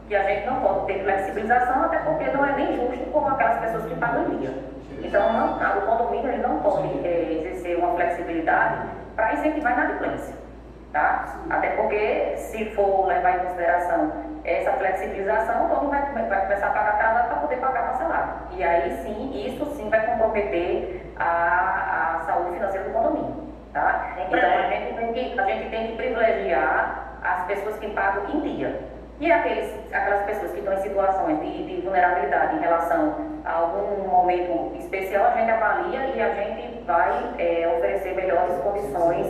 S6: que a gente não pode ter flexibilização, até porque não é nem justo com aquelas pessoas que pagam em dia. Então, o condomínio ele não pode exercer uma flexibilidade para incentivar a inadimplência, tá? Até porque, se for levar em consideração essa flexibilização, todo mundo vai começar a pagar atrasado para poder pagar parcelado. E aí sim, isso sim vai comprometer a saúde financeira do condomínio, tá? Então, a gente tem que privilegiar as pessoas que pagam em dia. E aquelas pessoas que estão em situações de vulnerabilidade em relação a algum momento especial, a gente avalia e a gente vai oferecer melhores condições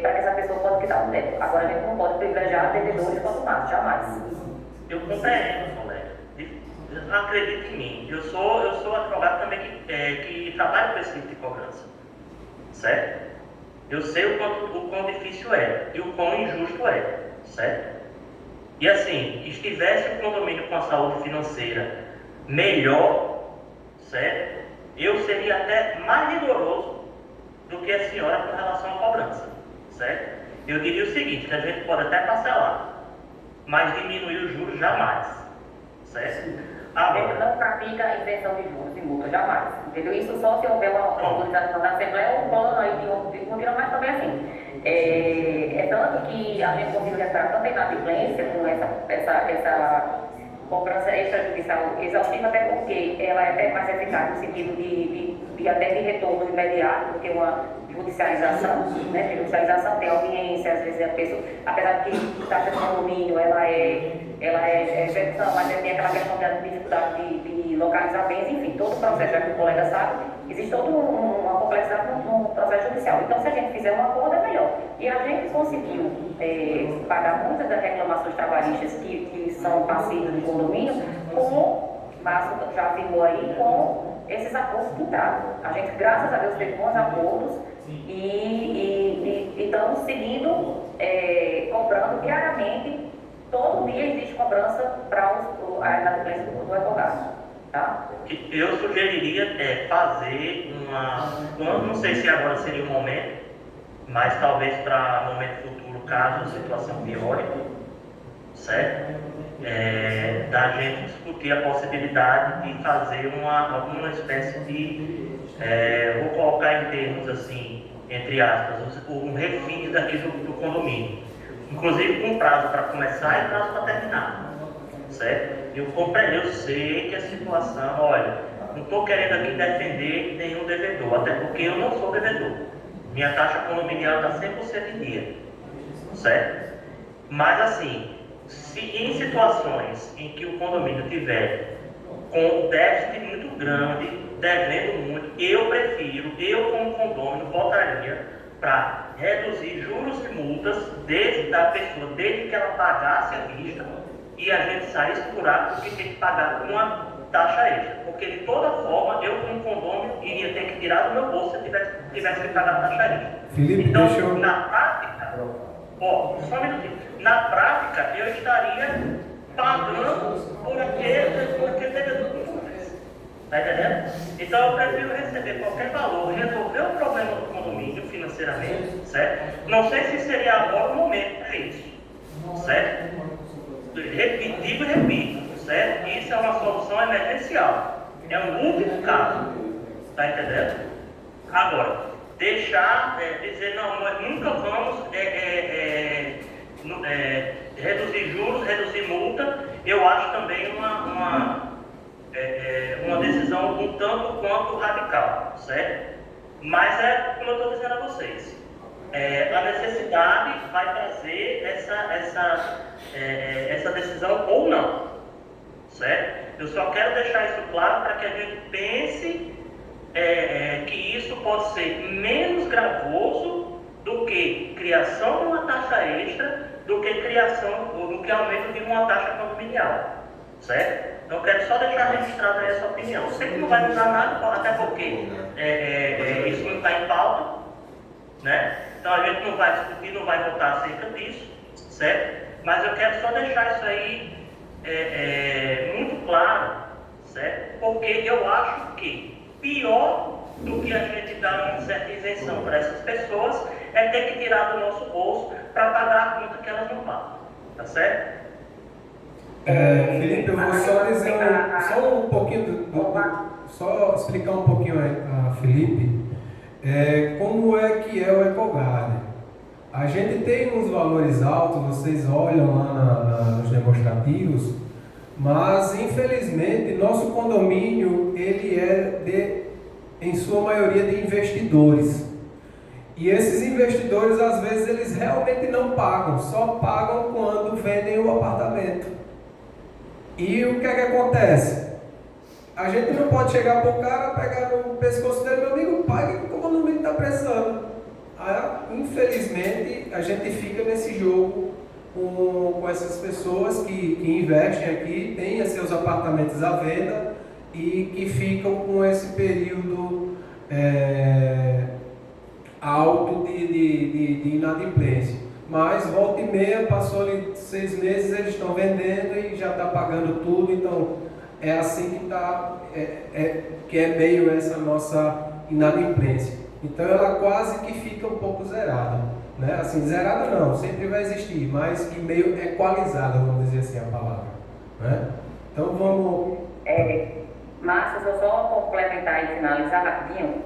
S6: para que essa pessoa possa quitar o débito. Agora, a gente não pode privilegiar devedores consumados, jamais.
S9: Eu compreendo, colega. Acredite em mim. Eu sou advogado também que trabalha com esse tipo de cobrança, certo? Eu sei o quão difícil é e o quão injusto é, certo? E assim, estivesse o condomínio com a saúde financeira melhor, certo? Eu seria até mais rigoroso do que a senhora com relação à cobrança, certo? Eu diria o seguinte, que a gente pode até parcelar, mas diminuir os juros jamais, certo?
S6: A gente não pratica a isenção de juros e multa, jamais. Entendeu? Isso só se houver uma autorização da Assembleia ou um plano aí de contínuo, mas também assim. É tanto que a gente conseguiu recuperar tanta inadimplência com essa cobrança extrajudicial exaustiva, até porque ela é até mais eficaz no sentido de até de retorno imediato do que uma judicialização, né? A judicialização tem audiência, às vezes a pessoa, apesar de que taxa de condomínio ela é execução, mas tem aquela questão da dificuldade de localizar bens, enfim, todo o processo, já que o colega sabe, existe toda uma complexidade no processo judicial. Então, se a gente fizer um acordo, é melhor. E a gente conseguiu pagar muitas das reclamações trabalhistas que são passivas do condomínio, com, Márcio já afirmou aí, com esses acordos que entraram. A gente, graças a Deus, teve bons acordos e estamos seguindo, cobrando diariamente. Todo dia existe cobrança para a inadimplência do advogado. Tá?
S9: Eu sugeriria fazer não sei se agora seria o momento, mas talvez para momento futuro, caso a situação piore, certo? Da gente discutir a possibilidade de fazer alguma espécie de, vou colocar em termos assim, entre aspas, um refis daqui do condomínio. Inclusive com prazo para começar e prazo para terminar, certo? Eu sei que a situação, olha, não estou querendo aqui defender nenhum devedor, até porque eu não sou devedor. Minha taxa condominial está 100% em dia, certo? Mas assim, se em situações em que o condomínio tiver com um déficit muito grande, devendo muito, eu como condomínio votaria para reduzir juros e multas desde que ela pagasse a vista e a gente saísse por ato porque tem que pagar uma taxa extra. Porque de toda forma, eu como condomínio iria ter que tirar do meu bolso se eu tivesse que pagar a taxa extra.
S3: Felipe,
S9: então,
S3: deixa eu...
S9: na prática, só um minutinho. Na prática, eu estaria pagando por aquele devedor que não fez. Está entendendo? Então, eu prefiro receber qualquer valor, resolver o problema do condomínio financeiramente, certo? Não sei se seria agora o momento para isso, certo? Repito, certo? Isso é uma solução emergencial. É um último caso. Está entendendo? Agora, dizer, não, nunca vamos reduzir juros, reduzir multa, eu acho também uma decisão um tanto quanto radical, certo? Mas como eu estou dizendo a vocês, a necessidade vai trazer essa decisão ou não, certo? Eu só quero deixar isso claro para que a gente pense que isso pode ser menos gravoso do que criação de uma taxa extra, do que aumento de uma taxa condominial, certo? Então, eu quero só deixar registrada essa opinião. Eu sei que não vai mudar nada, até porque isso não está em pauta, né? Então, a gente não vai discutir, não vai votar acerca disso, certo? Mas eu quero só deixar isso aí muito claro, certo? Porque eu acho que pior do que a gente dar uma certa isenção para essas pessoas é ter que tirar do nosso bolso para pagar a conta que elas não pagam, tá certo?
S3: Felipe, eu vou só dizer só um pouquinho, só explicar um pouquinho a Felipe, como é que é o Ecogarden. A gente tem uns valores altos, vocês olham lá nos demonstrativos, mas infelizmente nosso condomínio ele em sua maioria de investidores. E esses investidores às vezes eles realmente não pagam, só pagam quando vendem o apartamento. E o que é que acontece? A gente não pode chegar para o cara, pegar no pescoço dele, meu amigo, pague que o condomínio está precisando. Infelizmente, a gente fica nesse jogo com essas pessoas que investem aqui, têm seus apartamentos à venda e que ficam com esse período alto de inadimplência. Mas volta e meia, passou ali 6 meses, eles estão vendendo e já está pagando tudo, então é assim que é meio essa nossa inadimplência. Então ela quase que fica um pouco zerada, né? Assim, zerada não, sempre vai existir, mas que meio equalizada, vamos dizer assim a palavra, né? Então vamos...
S6: Márcio, vou só complementar e finalizar rapidinho.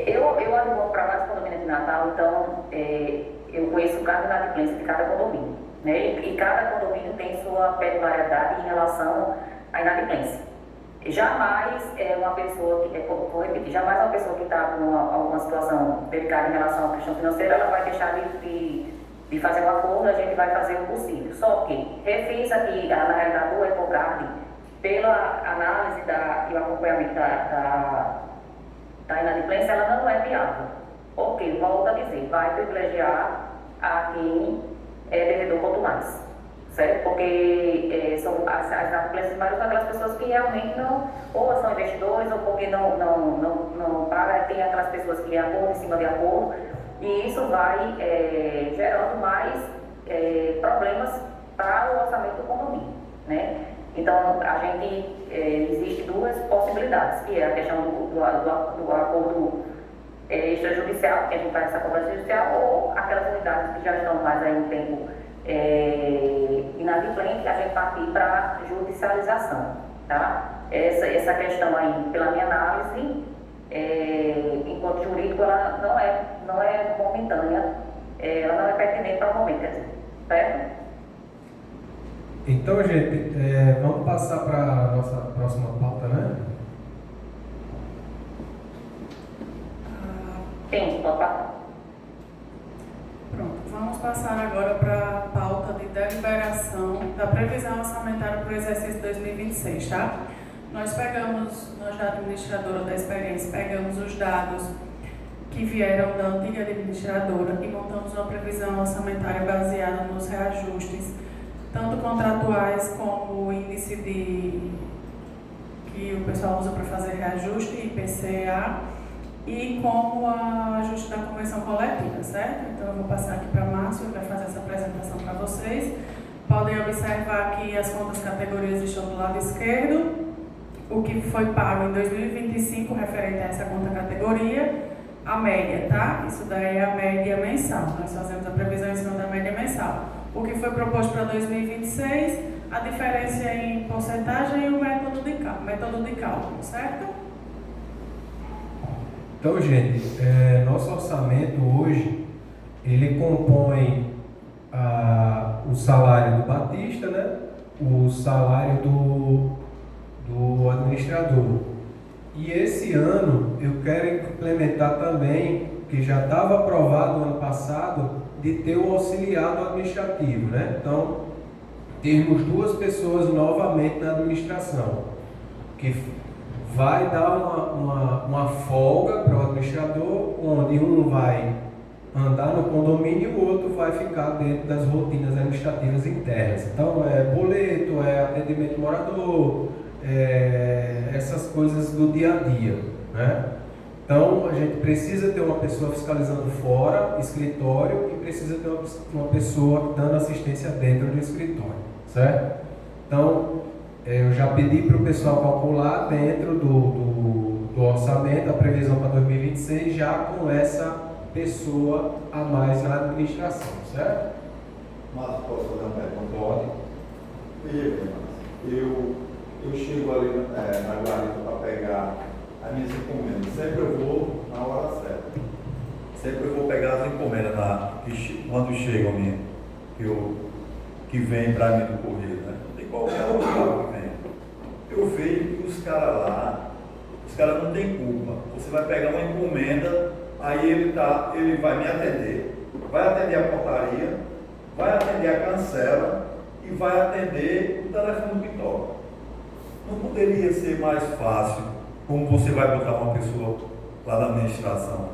S6: Eu advogo para vários condomínios de Natal, então eu conheço cada inadimplência de cada condomínio, né? E cada condomínio tem sua peculiaridade em relação à inadimplência. Jamais uma pessoa que está com alguma situação delicada em relação à questão financeira, ela vai deixar de fazer um acordo, a gente vai fazer o possível. Só que, refiz aqui, na realidade, o Ecogarden, pela análise e o acompanhamento da inadimplência, ela não é viável. Ok, volto a dizer, vai privilegiar a quem é devedor quanto mais. Certo? Porque as inadimplências maiores são aquelas pessoas que realmente ou são investidores, ou porque não pagam, tem aquelas pessoas que é acordo em cima de acordo, e isso vai gerando mais problemas para o orçamento do condomínio, né?
S10: Então, a gente, existe duas possibilidades, que é a questão do acordo extrajudicial, que a gente faz essa cobrança judicial, ou aquelas unidades que já estão mais aí um tempo inadimplente, a gente partir para judicialização, tá? Essa questão aí, pela minha análise, enquanto jurídico, ela não é momentânea, ela não é pertinente para o momento, certo?
S3: Então, gente, vamos passar para a nossa próxima pauta, né?
S10: Sim, pode passar.
S1: Pronto, vamos passar agora para a pauta de deliberação da previsão orçamentária para o exercício 2026, tá? Nós da administradora da experiência, pegamos os dados que vieram da antiga administradora e montamos uma previsão orçamentária baseada nos reajustes, tanto contratuais como o índice que o pessoal usa para fazer reajuste, IPCA, e como o ajuste da convenção coletiva, certo? Então eu vou passar aqui para Márcio, que vai fazer essa apresentação para vocês. Podem observar que as contas categorias estão do lado esquerdo, o que foi pago em 2025 referente a essa conta categoria, a média, tá? Isso daí é a média mensal, nós fazemos a previsão em cima da média mensal. O que foi proposto para 2026, a diferença em porcentagem e o método de cálculo, certo?
S3: Então, gente, nosso orçamento hoje, ele compõe o salário do Batista, né? O salário do administrador. E esse ano eu quero implementar também, que já estava aprovado ano passado, de ter o auxiliado administrativo, né? Então, termos duas pessoas novamente na administração, que vai dar uma folga para o administrador, onde um vai andar no condomínio e o outro vai ficar dentro das rotinas administrativas internas. Então, boleto, atendimento morador, essas coisas do dia a dia, né? Então, a gente precisa ter uma pessoa fiscalizando fora, escritório, e precisa ter uma pessoa dando assistência dentro do escritório, certo? Então, eu já pedi para o pessoal calcular dentro do orçamento a previsão para 2026, já com essa pessoa a mais na administração, certo?
S8: Mas posso fazer uma pergunta? Pode. Veja bem, eu chego ali na guarita para pegar as minhas encomendas. Sempre eu vou na hora certa. Sempre eu vou pegar as encomendas quando chegam que vem para mim do correio, né? Tem qualquer local que vem. Eu vejo que os caras não têm culpa. Você vai pegar uma encomenda, aí ele vai me atender, vai atender a portaria, vai atender a cancela e vai atender o telefone que toca. Não poderia ser mais fácil, como você vai botar uma pessoa lá da administração,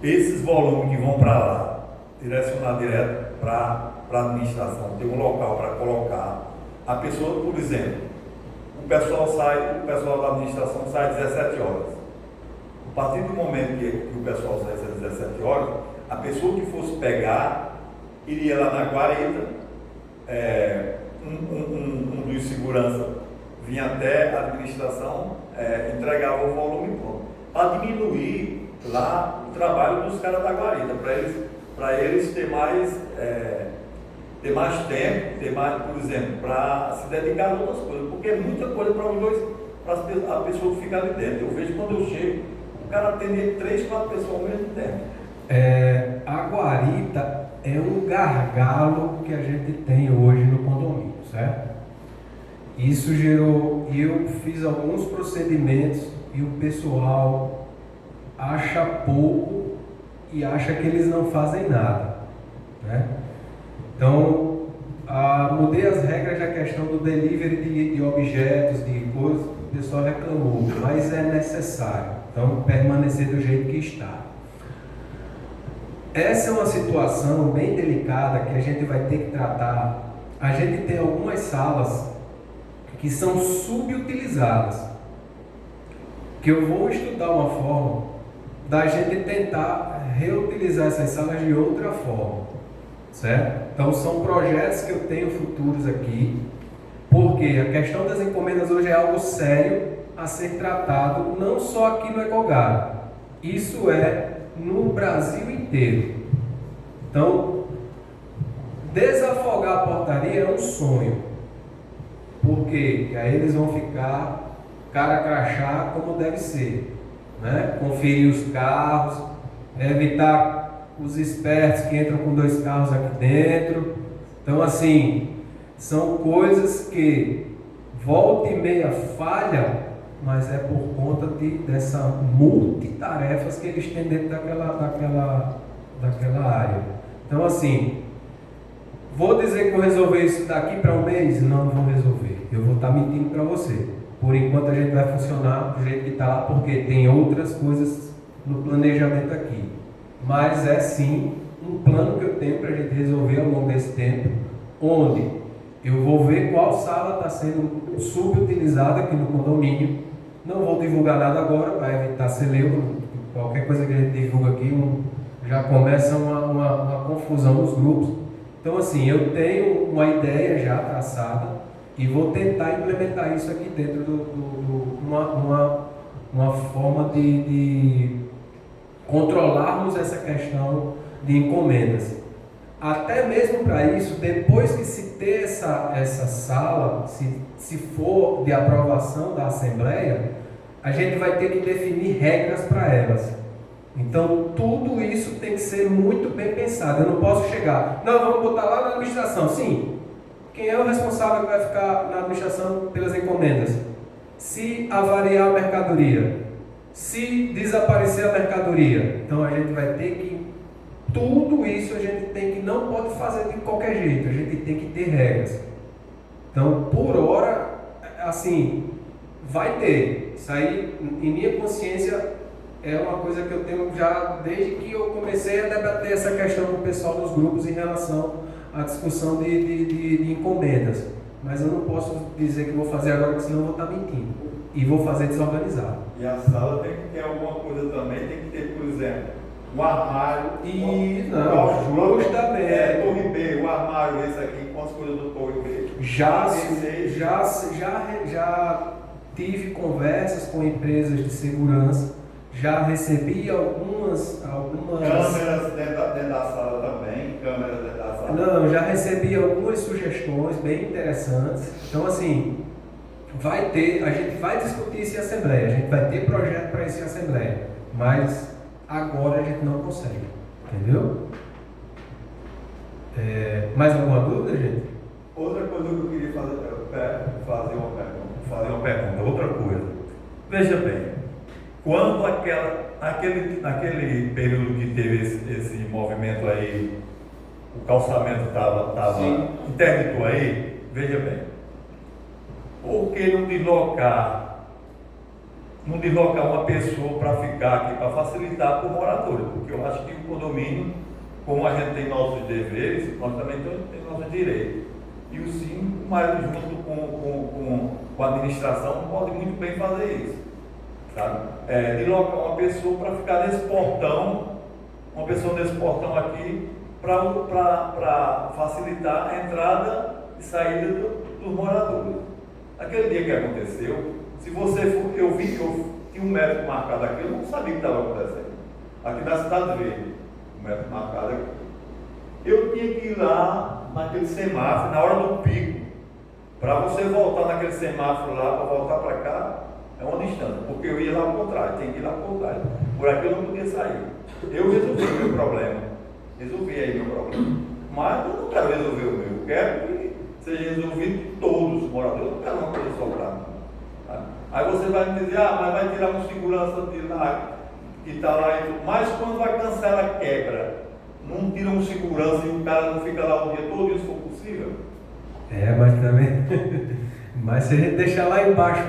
S8: esses volumes que vão para lá, direcionar direto para a administração, ter um local para colocar. A pessoa, por exemplo, o pessoal da administração sai às 17 horas. A partir do momento que o pessoal sai às 17 horas, a pessoa que fosse pegar, iria lá na guarita, um dos segurança vinha até a administração, entregava o volume pronto, para diminuir lá o trabalho dos caras da guarita, para eles ter mais tempo, por exemplo, para se dedicar a outras coisas, porque é muita coisa para a pessoa que fica ali dentro. Eu vejo quando eu chego, o cara atender 3, 4 pessoas ao mesmo tempo.
S3: A guarita é um gargalo que a gente tem hoje no condomínio, certo? Isso gerou, e eu fiz alguns procedimentos e o pessoal acha pouco e acha que eles não fazem nada, né? Então, mudei as regras da questão do delivery de objetos, de coisas, o pessoal reclamou, mas é necessário, então permanecer do jeito que está. Essa é uma situação bem delicada que a gente vai ter que tratar. A gente tem algumas salas que são subutilizadas, que eu vou estudar uma forma da gente tentar reutilizar essas salas de outra forma, certo? Então são projetos que eu tenho futuros aqui, Porque a questão das encomendas hoje é algo sério a ser tratado, não só aqui no Ecogado. Isso é no Brasil inteiro. Então, desafogar a portaria é um sonho. Porque aí eles vão ficar cara crachá como deve ser, né? Conferir os carros, evitar os espertos que entram com 2 carros aqui dentro. Então, assim, são coisas que volta e meia falha, mas é por conta dessa multitarefas que eles têm dentro daquela área. Então, assim, vou dizer que vou resolver isso daqui para um mês? Não vou resolver. Eu vou estar mentindo para você. Por enquanto a gente vai funcionar do jeito que está lá, porque tem outras coisas no planejamento aqui. Mas é sim um plano que eu tenho para a gente resolver ao longo desse tempo, onde eu vou ver qual sala está sendo subutilizada aqui no condomínio. Não vou divulgar nada agora, para evitar celeuma. Qualquer coisa que a gente divulga aqui, já começa uma confusão nos grupos. Então, assim, eu tenho uma ideia já traçada e vou tentar implementar isso aqui dentro uma forma de controlarmos essa questão de encomendas. Até mesmo para isso, depois que se ter essa sala, se for de aprovação da Assembleia, a gente vai ter que definir regras para elas. Então, tudo isso tem que ser muito bem pensado. Eu não posso chegar, não, vamos botar lá na administração. Sim, quem é o responsável que vai ficar na administração pelas encomendas? Se avariar a mercadoria, se desaparecer a mercadoria, então a gente vai ter que, tudo isso a gente tem que, não pode fazer de qualquer jeito, a gente tem que ter regras. Então, por hora, assim, vai ter. Isso aí, em minha consciência, é uma coisa que eu tenho já desde que eu comecei a debater essa questão com o pessoal dos grupos em relação à discussão de encomendas. Mas eu não posso dizer que vou fazer agora, porque senão eu vou estar mentindo. E vou fazer desorganizado.
S8: E a sala tem que ter alguma coisa também, tem que ter, por exemplo, um armário.
S3: E não, justamente.
S8: Torre B, o armário, esse aqui, com as coisas do Torre B.
S3: Já tive conversas com empresas de segurança, já recebi algumas
S8: câmeras dentro da sala também, câmeras dentro da sala.
S3: Não, já recebi algumas sugestões bem interessantes. Então, assim, a gente vai discutir isso em Assembleia, a gente vai ter projeto para isso em Assembleia, mas agora a gente não consegue, entendeu? Mais alguma dúvida, gente?
S8: Outra coisa que eu queria fazer uma pergunta, outra coisa. Veja bem, quando aquele período que teve esse movimento aí, o calçamento estava interditou aí, veja bem, por que não deslocar uma pessoa para ficar aqui, para facilitar para o morador? Porque eu acho que o condomínio, como a gente tem nossos deveres, nós também temos nossos direitos. E o síndico, mas junto com a administração, pode muito bem fazer isso. Sabe? Deslocar uma pessoa para ficar nesse portão, aqui, para facilitar a entrada e saída dos moradores. Aquele dia que aconteceu, se você for, eu vi que eu tinha um médico marcado aqui, eu não sabia o que estava acontecendo. Aqui na Cidade Verde, um médico marcado aqui. Eu tinha que ir lá naquele semáforo, na hora do pico, para você voltar naquele semáforo lá, para voltar para cá, é uma distância, porque eu ia lá ao contrário, tinha que ir lá ao contrário. Por aqui eu não podia sair. Eu resolvi o meu problema. Mas eu não quero resolver o meu, eu quero que seja resolvido de todos os moradores, eu não quero uma coisa só para mim. Tá? Aí você vai me dizer, mas vai tirar um segurança de lá, que está lá, mas quando vai cancelar a quebra, não tira um segurança e o cara não fica lá o dia todo, isso for possível?
S3: Mas também. Mas se a gente deixar lá embaixo,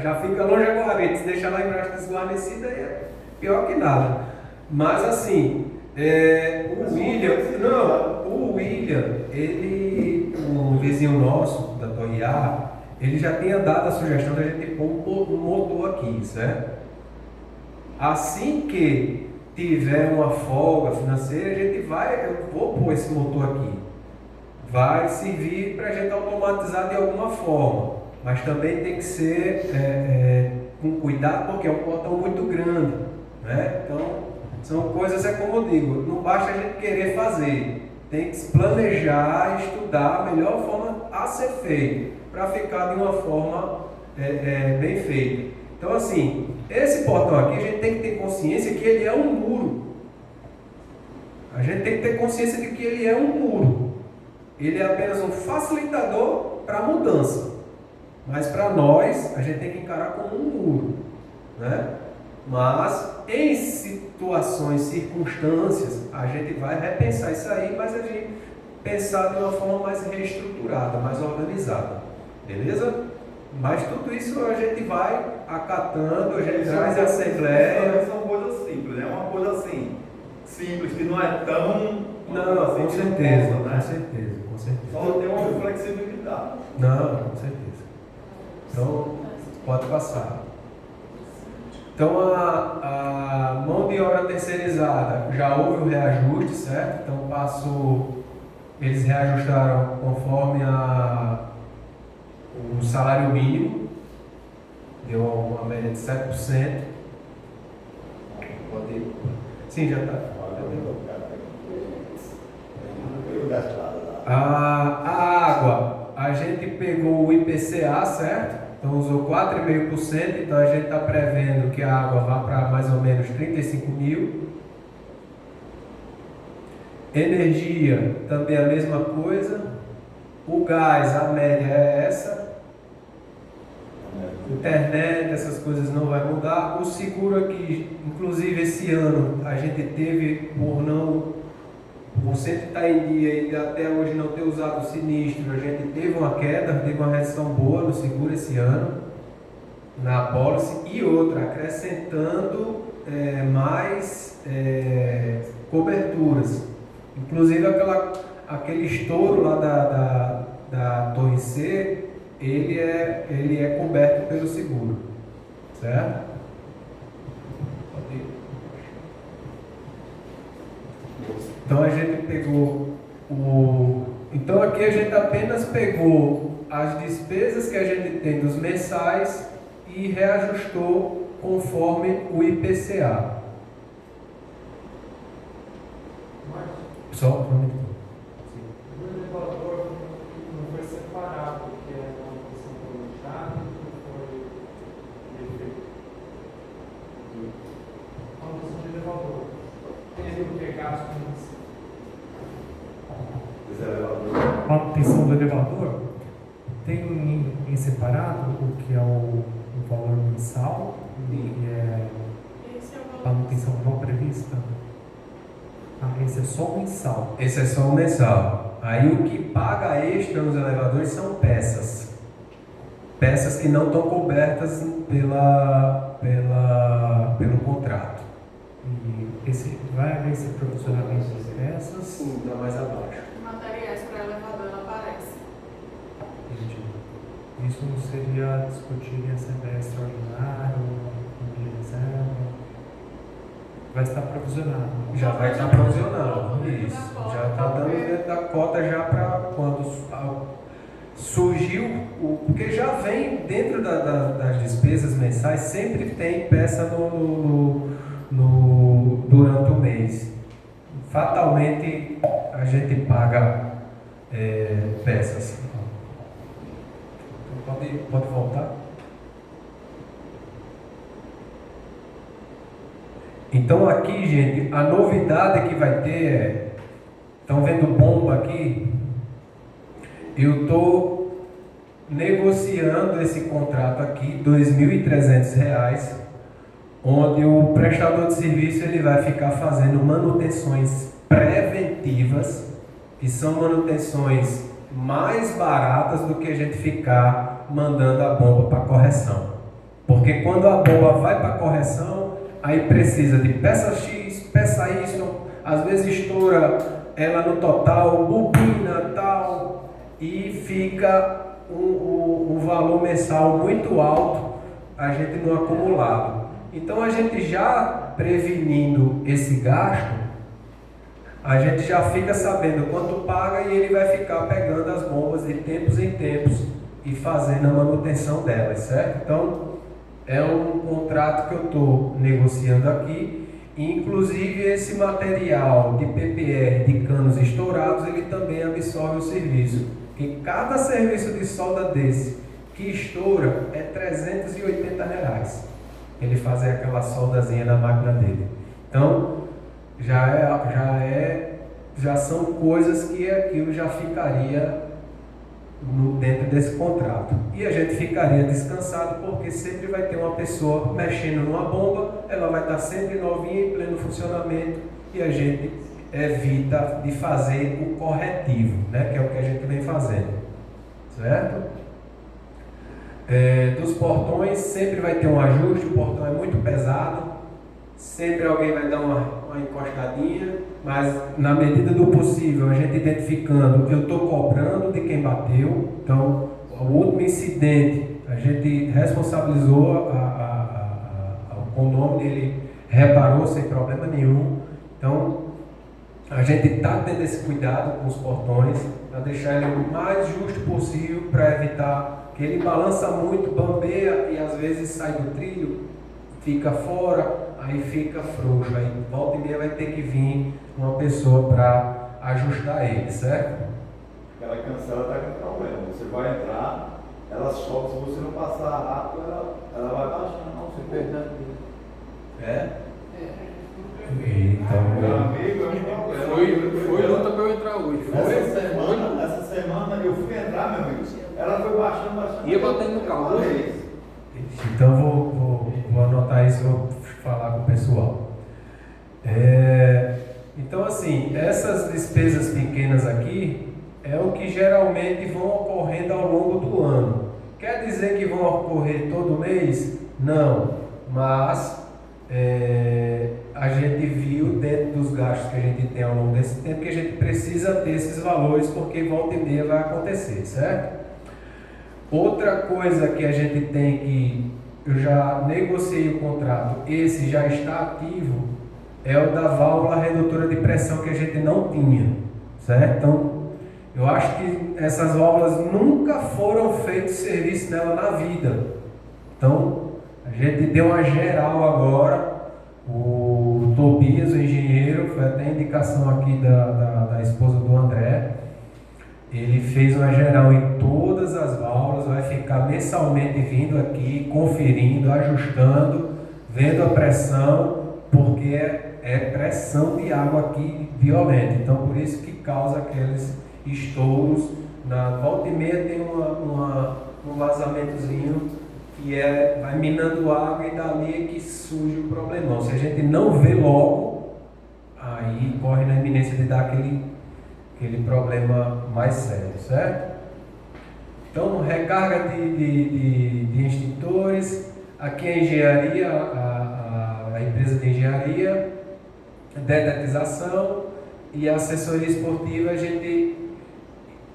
S3: já fica longe a guarita. Se deixar lá embaixo desguarnecido, aí é pior que nada. Mas assim, o William, ele, um vizinho nosso da Toiá, ele já tinha dado a sugestão de a gente pôr um motor aqui, certo? Assim que tiver uma folga financeira, eu vou pôr esse motor aqui. vai servir para a gente automatizar de alguma forma, mas também tem que ser com cuidado, porque é um portão muito grande, né? Então, são coisas, como eu digo, não basta a gente querer fazer, tem que se planejar, estudar a melhor forma a ser feito, para ficar de uma forma bem feita. Então, assim, esse portão aqui, a gente tem que ter consciência que ele é um muro. A gente tem que ter consciência de que ele é um muro. Ele é apenas um facilitador para a mudança. Mas para nós, a gente tem que encarar como um muro, né? Mas em situações, circunstâncias, a gente vai repensar isso aí, mas a gente pensar de uma forma mais reestruturada, mais organizada. Beleza? Mas tudo isso a gente vai acatando, a gente traz a assembleia.
S8: São coisas simples, é uma coisa assim, simples, que não é tão...
S3: Não,
S8: assim,
S3: com certeza, com certeza, com certeza.
S8: Só tem uma flexibilidade.
S3: Não, com certeza. Então, pode passar. Então, a mão de obra terceirizada, já houve o reajuste, certo? Então, eles reajustaram conforme o salário mínimo, deu uma média de 7%. Pode ir. Sim, já está. A água, a gente pegou o IPCA, certo? Então usou 4,5%, então a gente está prevendo que a água vá para mais ou menos 35 mil. Energia, também a mesma coisa. O gás, a média é essa. Internet, essas coisas não vai mudar. O seguro aqui, inclusive esse ano, a gente teve, por sempre estar em dia e até hoje não ter usado o sinistro, a gente teve uma queda, teve uma redução boa no seguro esse ano, na policy, e outra, acrescentando mais coberturas. Inclusive aquele estouro lá da Torre C, ele é coberto pelo seguro, certo? Então a gente pegou Então aqui a gente apenas pegou as despesas que a gente tem dos mensais e reajustou conforme o IPCA. Só um minuto.
S11: O elevador não foi separado, porque é uma questão planejada, não foi feito. A manutenção de elevador. Teve o que gasto com isso? Manutenção do elevador tem em separado o que é o valor mensal e o que é a manutenção não prevista. Esse é só o mensal.
S3: Esse é só o mensal. Aí o que paga extra nos elevadores são peças. Peças que não estão cobertas pelo contrato.
S11: E vai haver esse provisionamento das peças?
S3: Sim, está mais abaixo.
S1: Materiais para elevador não aparece.
S11: Entendi. Isso não seria discutido em assembleia extraordinária ou em reserva? Vai estar provisionado.
S3: Já vai estar provisionado. Isso. Já está dando dentro da cota já para quando surgiu, porque já vem dentro das despesas mensais, sempre tem peça durante o mês. Fatalmente a gente paga peças. Pode voltar? Então aqui, gente, a novidade que vai ter estão vendo bomba aqui? Eu estou negociando esse contrato aqui, R$ 2.300, onde o prestador de serviço ele vai ficar fazendo manutenções preventivas, que são manutenções mais baratas do que a gente ficar mandando a bomba para correção. Porque quando a bomba vai para correção, aí precisa de peça X, peça Y, às vezes estoura ela no total, bobina tal, e fica um valor mensal muito alto, a gente no acumulado. Então a gente já prevenindo esse gasto, a gente já fica sabendo quanto paga e ele vai ficar pegando as bombas de tempos em tempos e fazendo a manutenção delas, certo? Então, é um contrato que eu estou negociando aqui. Inclusive, esse material de PPR de canos estourados, ele também absorve o serviço. E cada serviço de solda desse que estoura é R$380. Ele fazer aquela soldazinha na máquina dele. Então, já são coisas que aquilo já ficaria dentro desse contrato. E a gente ficaria descansado, porque sempre vai ter uma pessoa mexendo numa bomba, ela vai estar sempre novinha, em pleno funcionamento, e a gente evita de fazer o corretivo, né, que é o que a gente vem fazendo, certo? Dos portões sempre vai ter um ajuste, o portão é muito pesado, sempre alguém vai dar uma encostadinha, mas na medida do possível, a gente identificando, eu estou cobrando de quem bateu. Então, o último incidente, a gente responsabilizou o condomínio, ele reparou sem problema nenhum. Então, a gente está tendo esse cuidado com os portões, para deixar ele o mais justo possível, para evitar que ele balança muito, bambeia e às vezes sai do trilho, fica fora, aí fica frouxo, aí volta e meia vai ter que vir uma pessoa para ajustar ele, certo?
S8: Aquela cancela está com problema, você vai entrar, ela sobe, se você não passar rápido, ela vai baixando, não, você perde.
S3: Então,
S8: meu amigo,
S7: foi luta para eu entrar hoje.
S8: Essa semana eu fui entrar, meu amigo, ela foi baixando.
S7: Ia batendo no carro.
S3: Então vou anotar isso e vou falar com o pessoal. Então assim, essas despesas pequenas aqui é o que geralmente vão ocorrendo ao longo do ano. Quer dizer que vão ocorrer todo mês? Não, mas a gente viu dentro dos gastos que a gente tem ao longo desse tempo que a gente precisa ter esses valores, porque volta e meia vai acontecer, certo? Outra coisa que a gente tem que, eu já negociei o contrato, esse já está ativo, é o da válvula redutora de pressão que a gente não tinha, certo? Então, eu acho que essas válvulas nunca foram feito serviço nela na vida. Então, a gente deu uma geral agora, o Tobias, o engenheiro, foi até indicação aqui da esposa do André, ele fez uma geral em todas as válvulas, vai ficar mensalmente vindo aqui, conferindo, ajustando, vendo a pressão, porque é pressão de água aqui violenta, então por isso que causa aqueles estouros. Na volta e meia tem um vazamentozinho que vai minando água e dali é que surge o problemão. Se a gente não vê logo, aí corre na iminência de dar aquele problema mais sério, certo? Então, recarga de extintores, aqui a engenharia, a empresa de engenharia, detetização e a assessoria esportiva, a gente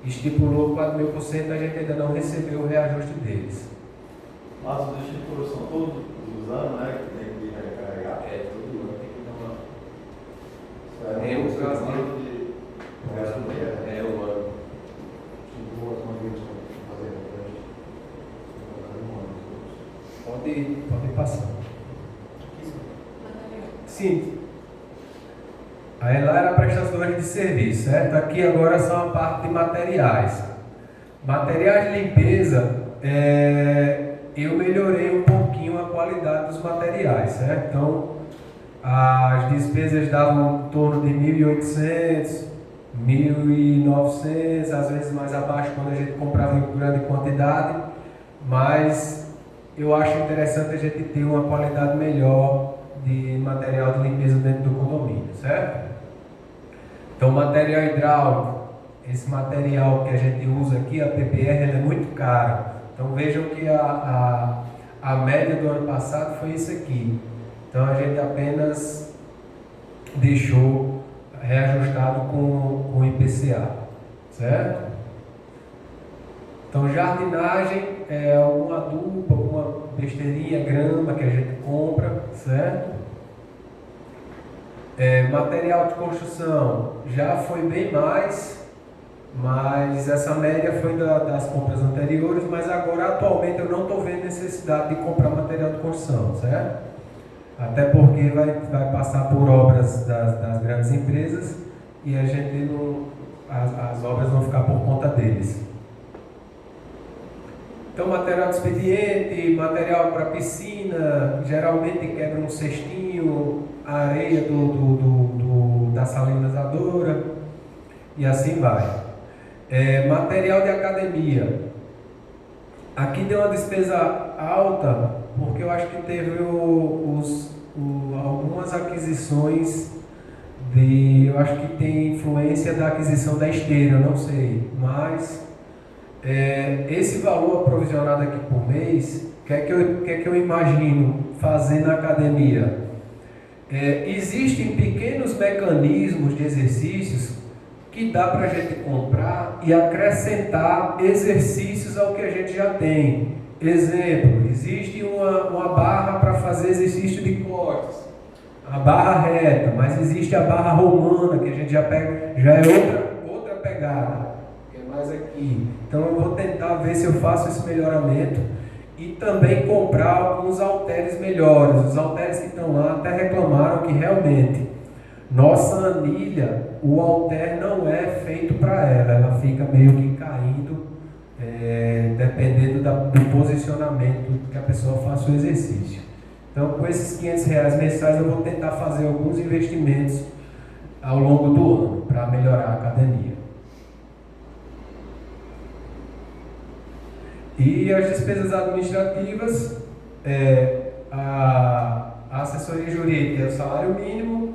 S3: estipulou 4.000%, a gente ainda não recebeu o reajuste deles.
S8: Mas os extintores são todos os anos, né, que tem que recarregar?
S3: Todo ano tem que dar uma...
S8: É o caso de...
S3: É o ano. Pode passar. Sim. Aí lá era prestadores de serviço, certo? Aqui agora são a parte de materiais. Materiais de limpeza, eu melhorei um pouquinho a qualidade dos materiais, certo? Então, as despesas davam em torno de 1.800, 1.900, às vezes mais abaixo quando a gente comprava em grande quantidade, mas eu acho interessante a gente ter uma qualidade melhor de material de limpeza dentro do condomínio, certo? Então, material hidráulico, esse material que a gente usa aqui, a PPR, ele é muito caro. Então vejam que a média do ano passado foi isso aqui. Então a gente apenas deixou reajustado com o IPCA, certo? Então jardinagem é algum adubo, alguma besteirinha, grama que a gente compra, certo? Material de construção já foi bem mais, mas essa média foi das compras anteriores, mas agora atualmente eu não estou vendo necessidade de comprar material de construção, certo? Até porque vai passar por obras das grandes empresas e a gente não, as obras vão ficar por conta deles. Então, material de expediente, material para piscina, geralmente quebra um cestinho, a areia da salinizadora e assim vai. Material de academia. Aqui deu uma despesa alta, porque eu acho que teve algumas aquisições eu acho que tem influência da aquisição da esteira, eu não sei, mas esse valor aprovisionado aqui por mês, o que é que eu imagino fazer na academia? Existem pequenos mecanismos de exercícios que dá para a gente comprar e acrescentar exercícios ao que a gente já tem. Exemplo, existe uma barra para fazer exercício de costas, a barra reta, mas existe a barra romana, que a gente já pega, já é outra pegada, que é mais aqui. Então eu vou tentar ver se eu faço esse melhoramento e também comprar alguns halteres melhores. Os halteres que estão lá até reclamaram que realmente nossa anilha, o halter não é feito para ela fica meio que caindo, dependendo do posicionamento que a pessoa faça o exercício. Então, com esses R$500 mensais, eu vou tentar fazer alguns investimentos ao longo do ano para melhorar a academia. E as despesas administrativas, a assessoria jurídica é o salário mínimo,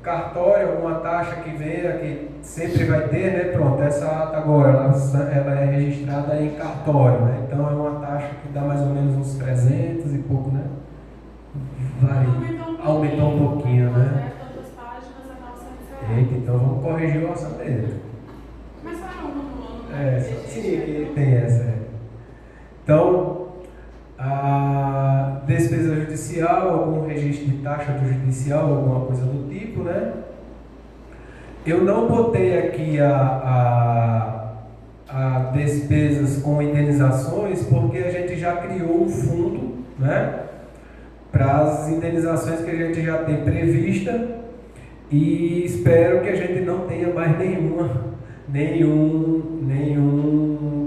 S3: cartório, alguma taxa que venha, que sempre vai ter, né? Pronto, essa ata agora, ela é registrada em cartório, né? Então é uma taxa que dá mais ou menos uns 300 e pouco, né? Aumentou um pouquinho, né? Eita, então vamos corrigir o orçamento.
S1: Mas só no ano.
S3: Sim, que tem essa. Então, a despesa judicial, algum registro de taxa do judicial, alguma coisa do tipo, né? Eu não botei aqui a despesas com indenizações, porque a gente já criou um fundo, né? Para as indenizações que a gente já tem prevista, e espero que a gente não tenha mais nenhum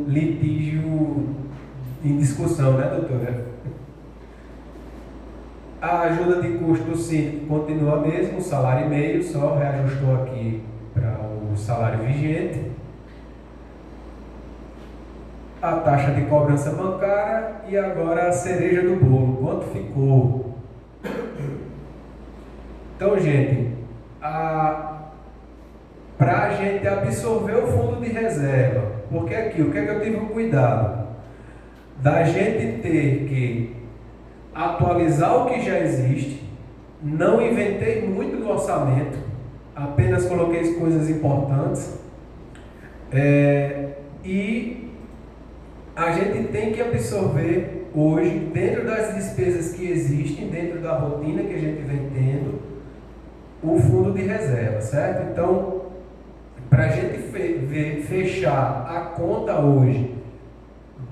S3: litígio em discussão, né, doutora? A ajuda de custo do síndico continua mesmo, o salário e meio, só reajustou aqui para o salário vigente. A taxa de cobrança bancária e agora a cereja do bolo, quanto ficou? Então, gente, para a gente absorver o fundo de reserva, porque aqui, o que é que eu tive um cuidado? Da gente ter que atualizar o que já existe, não inventei muito no orçamento, apenas coloquei as coisas importantes, e a gente tem que absorver hoje, dentro das despesas que existem, dentro da rotina que a gente vem tendo, o fundo de reserva, certo? Então, para a gente fechar a conta hoje,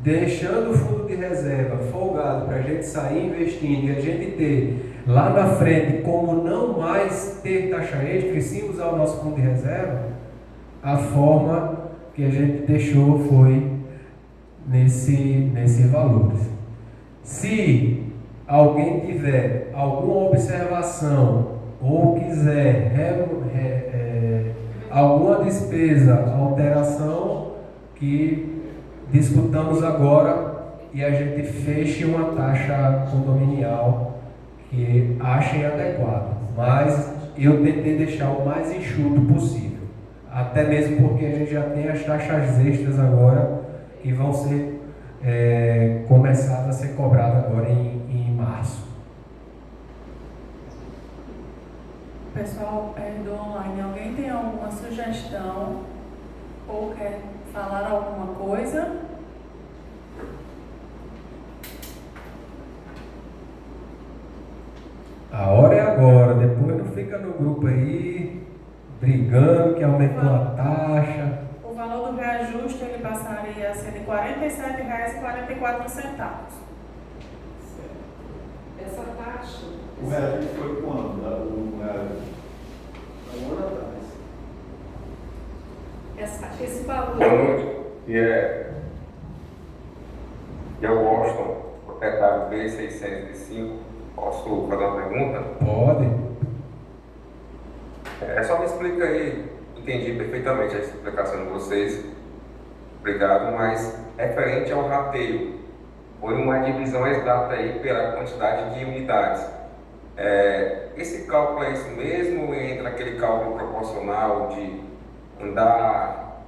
S3: deixando o fundo de reserva folgado para a gente sair investindo e a gente ter lá na frente como não mais ter taxa extra e sim usar o nosso fundo de reserva, a forma que a gente deixou foi nesse valor. Se alguém tiver alguma observação ou quiser alguma despesa, alteração, que discutamos agora e a gente feche uma taxa condominial que achem adequada. Mas eu tentei deixar o mais enxuto possível, até mesmo porque a gente já tem as taxas extras agora que vão ser começadas a ser cobradas agora em março.
S1: Pessoal do online, alguém tem alguma sugestão ou quer falar alguma coisa?
S3: A hora é agora,
S11: no grupo aí, brigando que aumentou a taxa.
S1: O valor do reajuste ele passaria a ser de R$ 47,44.
S12: Essa taxa.
S8: O reajuste foi quando? O reajuste?
S2: Um ano atrás.
S12: Esse valor.
S13: Boa noite. E é o Washington, proprietário B605. Posso fazer uma pergunta?
S3: Pode.
S13: Só me explica aí. Entendi perfeitamente a explicação de vocês. Obrigado, mas referente ao rateio, foi uma divisão exata aí pela quantidade de unidades. Esse cálculo é isso mesmo ou entra aquele cálculo proporcional de andar,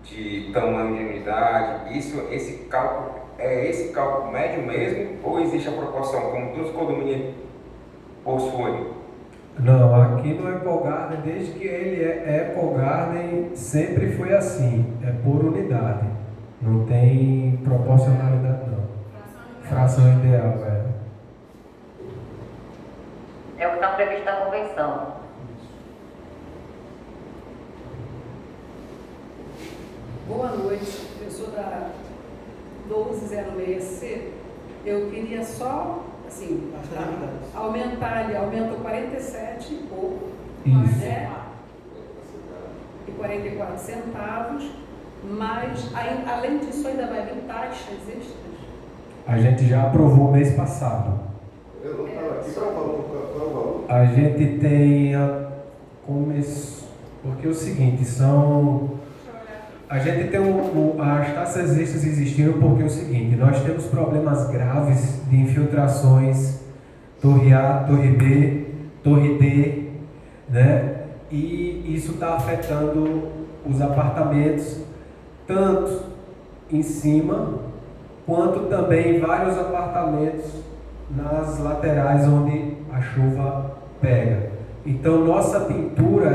S13: de tamanho de unidade? Esse cálculo é esse cálculo médio mesmo ou existe a proporção como todos os condomínios possuem?
S3: Não, aqui no Apple Garden, desde que ele é Apple Garden, sempre foi assim, é por unidade. Não tem proporcionalidade não. Fração ideal,
S10: É o que está previsto na convenção.
S12: Boa noite, eu sou da 1206C. Eu queria só, assim, aumentar, ele aumenta 47 e pouco, né? E 44 centavos, mas além disso ainda vai vir taxas extras.
S3: A gente já aprovou mês passado.
S2: Eu não estava aqui. Qual é o valor?
S3: A gente tem porque é o seguinte, a gente tem as taxas extras existiram porque é o seguinte, nós temos problemas graves de infiltrações, torre A, torre B, torre D, né? E isso está afetando os apartamentos, tanto em cima, quanto também vários apartamentos nas laterais onde a chuva pega. Então nossa pintura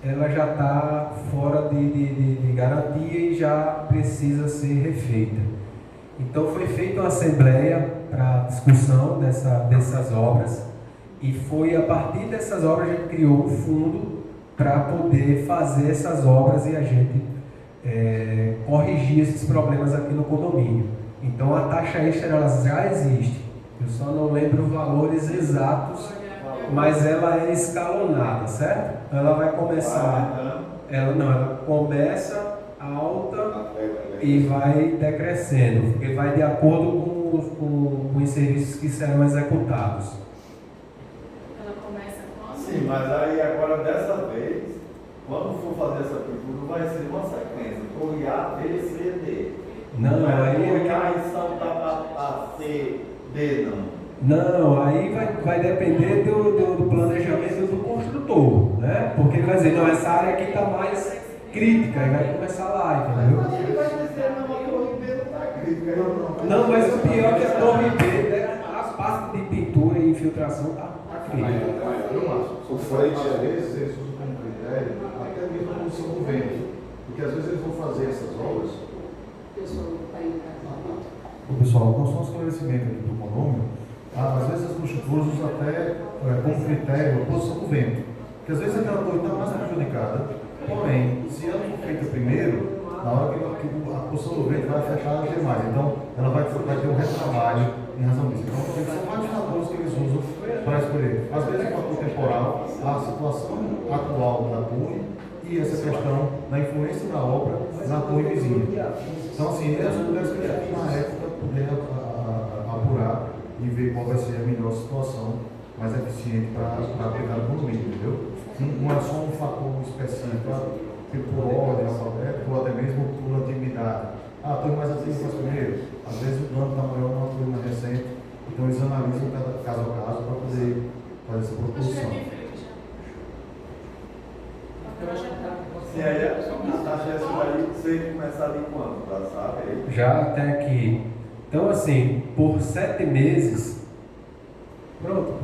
S3: ela já está fora de garantia e já precisa ser refeita. Então foi feita uma assembleia para discussão dessas obras e foi a partir dessas obras a gente criou um fundo para poder fazer essas obras e a gente corrigir esses problemas aqui no condomínio. Então a taxa extra ela já existe, eu só não lembro os valores exatos, mas ela é escalonada, certo? Ela vai começar, ela começa alta e vai decrescendo, porque vai de acordo com os serviços que serão executados.
S1: Ela começa quando?
S8: Sim, mas aí agora dessa vez, quando for fazer essa pintura, vai ser uma sequência. Torre A, B, C, D.
S3: Não, aí
S8: Torre A e saltar a C, D, não.
S3: Não, aí vai depender do planejamento do construtor, né? Porque ele vai dizer, não, essa área aqui está mais crítica, e vai começar lá, entendeu?
S8: Mas ele vai dizer, não, a torre B não está crítica.
S3: Não, mas o pior é que a torre B, né, a parte de pintura e infiltração está crítica.
S2: O frente
S14: às vezes eles usam como critério até mesmo a condição do vento, porque às vezes eles vão fazer essas obras. O pessoal, com só um esclarecimento aqui do condomínio, às vezes as construtoras usam até como critério a posição do vento, porque às vezes aquela torre está mais prejudicada, porém, se ela for feita primeiro, na hora que a posição do vento vai afetar as demais, então ela vai ter um retrabalho em razão disso. Então, são vários fatores que eles usam para escolher. Às vezes, o fator temporal, a situação atual da torre e essa questão da influência da obra na torre vizinha. Então, assim, eles puderam na época poder apurar e ver qual vai ser a melhor situação mais eficiente para aplicar no condomínio, entendeu? Não é só um fator específico, tipo por ordem alfabética ou até mesmo por antiguidade. A torre mais antiga faz primeiro. Às vezes o dano está maior numa torre mais recente, então eles analisam cada caso a caso para poder fazer essa proposição.
S8: Sim, aí a taxa extra vai ser começada em quanto? Já sabe aí?
S3: Já até aqui. Então, assim, por 7 meses. Pronto.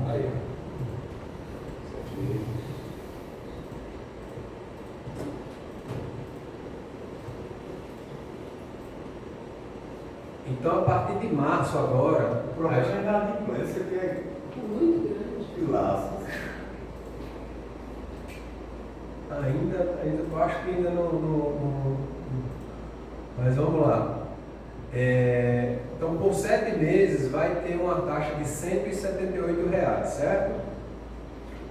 S2: Aí.
S3: Então, a partir de março agora.
S8: O problema é da inadimplência que é muito grande. Que laço.
S3: eu acho que ainda não. Mas vamos lá. Então, por 7 meses vai ter uma taxa de R$ 178, certo?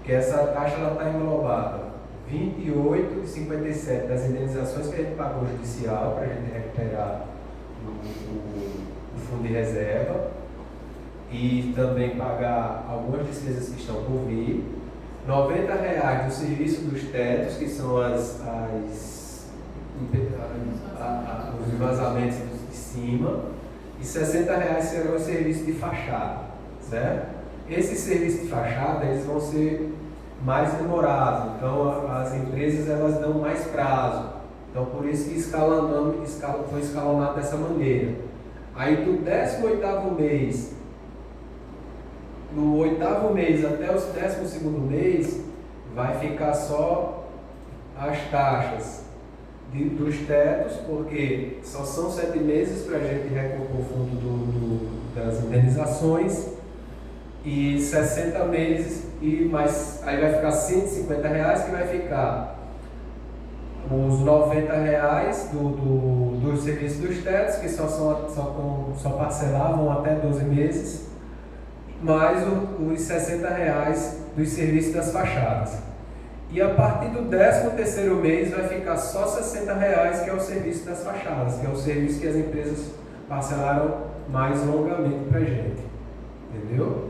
S3: Que essa taxa está englobada 28,57 das indenizações que a gente pagou judicial para a gente recuperar o fundo de reserva e também pagar algumas despesas que estão por vir, R$ 90 do serviço dos tetos, que são os vazamentos de cima, e R$ 60 serão os serviços de fachada, certo? Esses serviços de fachada eles vão ser mais demorados, então as empresas elas dão mais prazo, então por isso que foi escalonado dessa maneira. Aí do 18º mês, no 8º mês até o 12º mês, vai ficar só as taxas dos tetos, porque só são 7 meses para a gente recompor o fundo das indenizações, e 60 meses, aí vai ficar R$ 150, que vai ficar os R$ 90 do serviço dos tetos, que só parcelavam até 12 meses, mais os R$ 60 dos serviços das fachadas. E a partir do 13º mês vai ficar só R$ 60, que é o serviço das fachadas, que é o serviço que as empresas parcelaram mais longamente para a gente. Entendeu?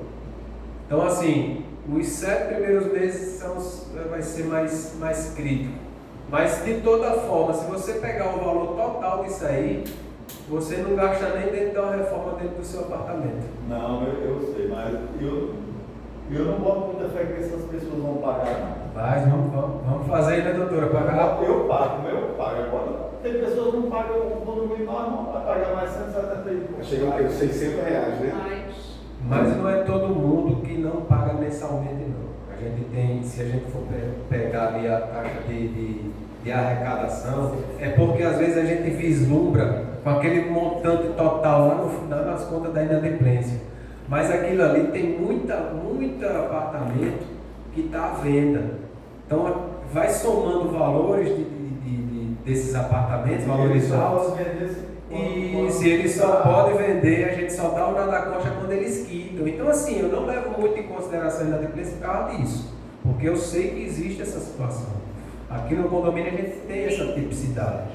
S3: Então, assim, os 7 primeiros meses vai ser mais crítico. Mas, de toda forma, se você pegar o valor total disso aí, você não gasta nem dentro da reforma dentro do seu apartamento.
S8: Não, eu sei, mas eu não boto muita fé que essas pessoas vão pagar, não.
S3: Mas vamos fazer aí, né, doutora? Pagar.
S8: Eu pago. Agora, tem pessoas que não pagam o condomínio normal, vai pagar mais 170
S2: chega a R$ 600, né?
S3: Mas não é todo mundo que não paga mensalmente, não. A gente tem, se a gente for pegar ali a taxa de arrecadação, é porque às vezes a gente vislumbra com aquele montante total lá no final das contas da inadimplência. Mas aquilo ali tem muito apartamento que está à venda. Então vai somando valores desses apartamentos valorizados. E se eles só podem vender, a gente só dá o nada costa quando eles quitam. Então, assim, eu não levo muito em consideração a inadimplência por causa disso, porque eu sei que existe essa situação. Aqui no condomínio a gente tem essa tipicidade.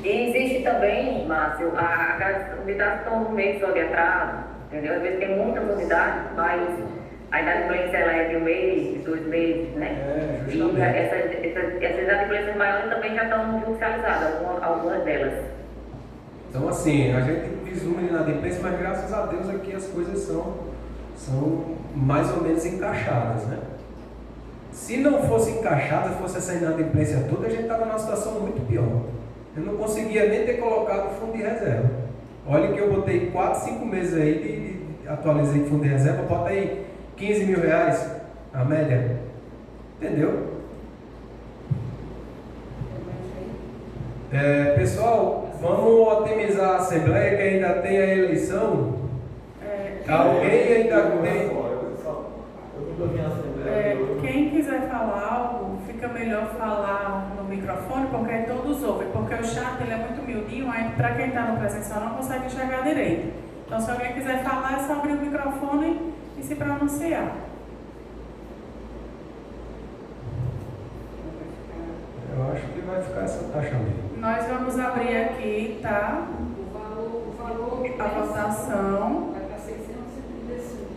S10: E existe também, Márcio, as unidades estão no mês só de atraso, entendeu? Às vezes tem muitas unidades, mas a inadimplência ela é de 1 mês, de 2 meses, né?
S3: Justamente.
S10: E essas inadimplências maiores também já estão judicializadas, algumas delas.
S3: Então, assim, a gente vislumbra inadimplência, mas graças a Deus aqui as coisas são mais ou menos encaixadas, né? Se não fosse encaixada, fosse essa inadimplência toda, a gente estava numa situação muito pior. Eu não conseguia nem ter colocado o fundo de reserva. Olha que eu botei 4, 5 meses aí, atualizei o fundo de reserva, bota aí R$ 15 mil a média. Entendeu? Pessoal, vamos otimizar a Assembleia que ainda tem a eleição. Alguém ainda tem.
S1: Quem quiser falar algo, fica melhor falar no microfone, porque aí todos ouvem. Porque o chat ele é muito miudinho, aí para quem está no presencial não consegue enxergar direito. Então, se alguém quiser falar, é só abrir o microfone e se pronunciar.
S3: Eu acho que vai ficar essa taxa mesmo.
S1: Nós vamos abrir aqui, tá?
S12: O valor
S1: a votação.
S12: Vai para 635.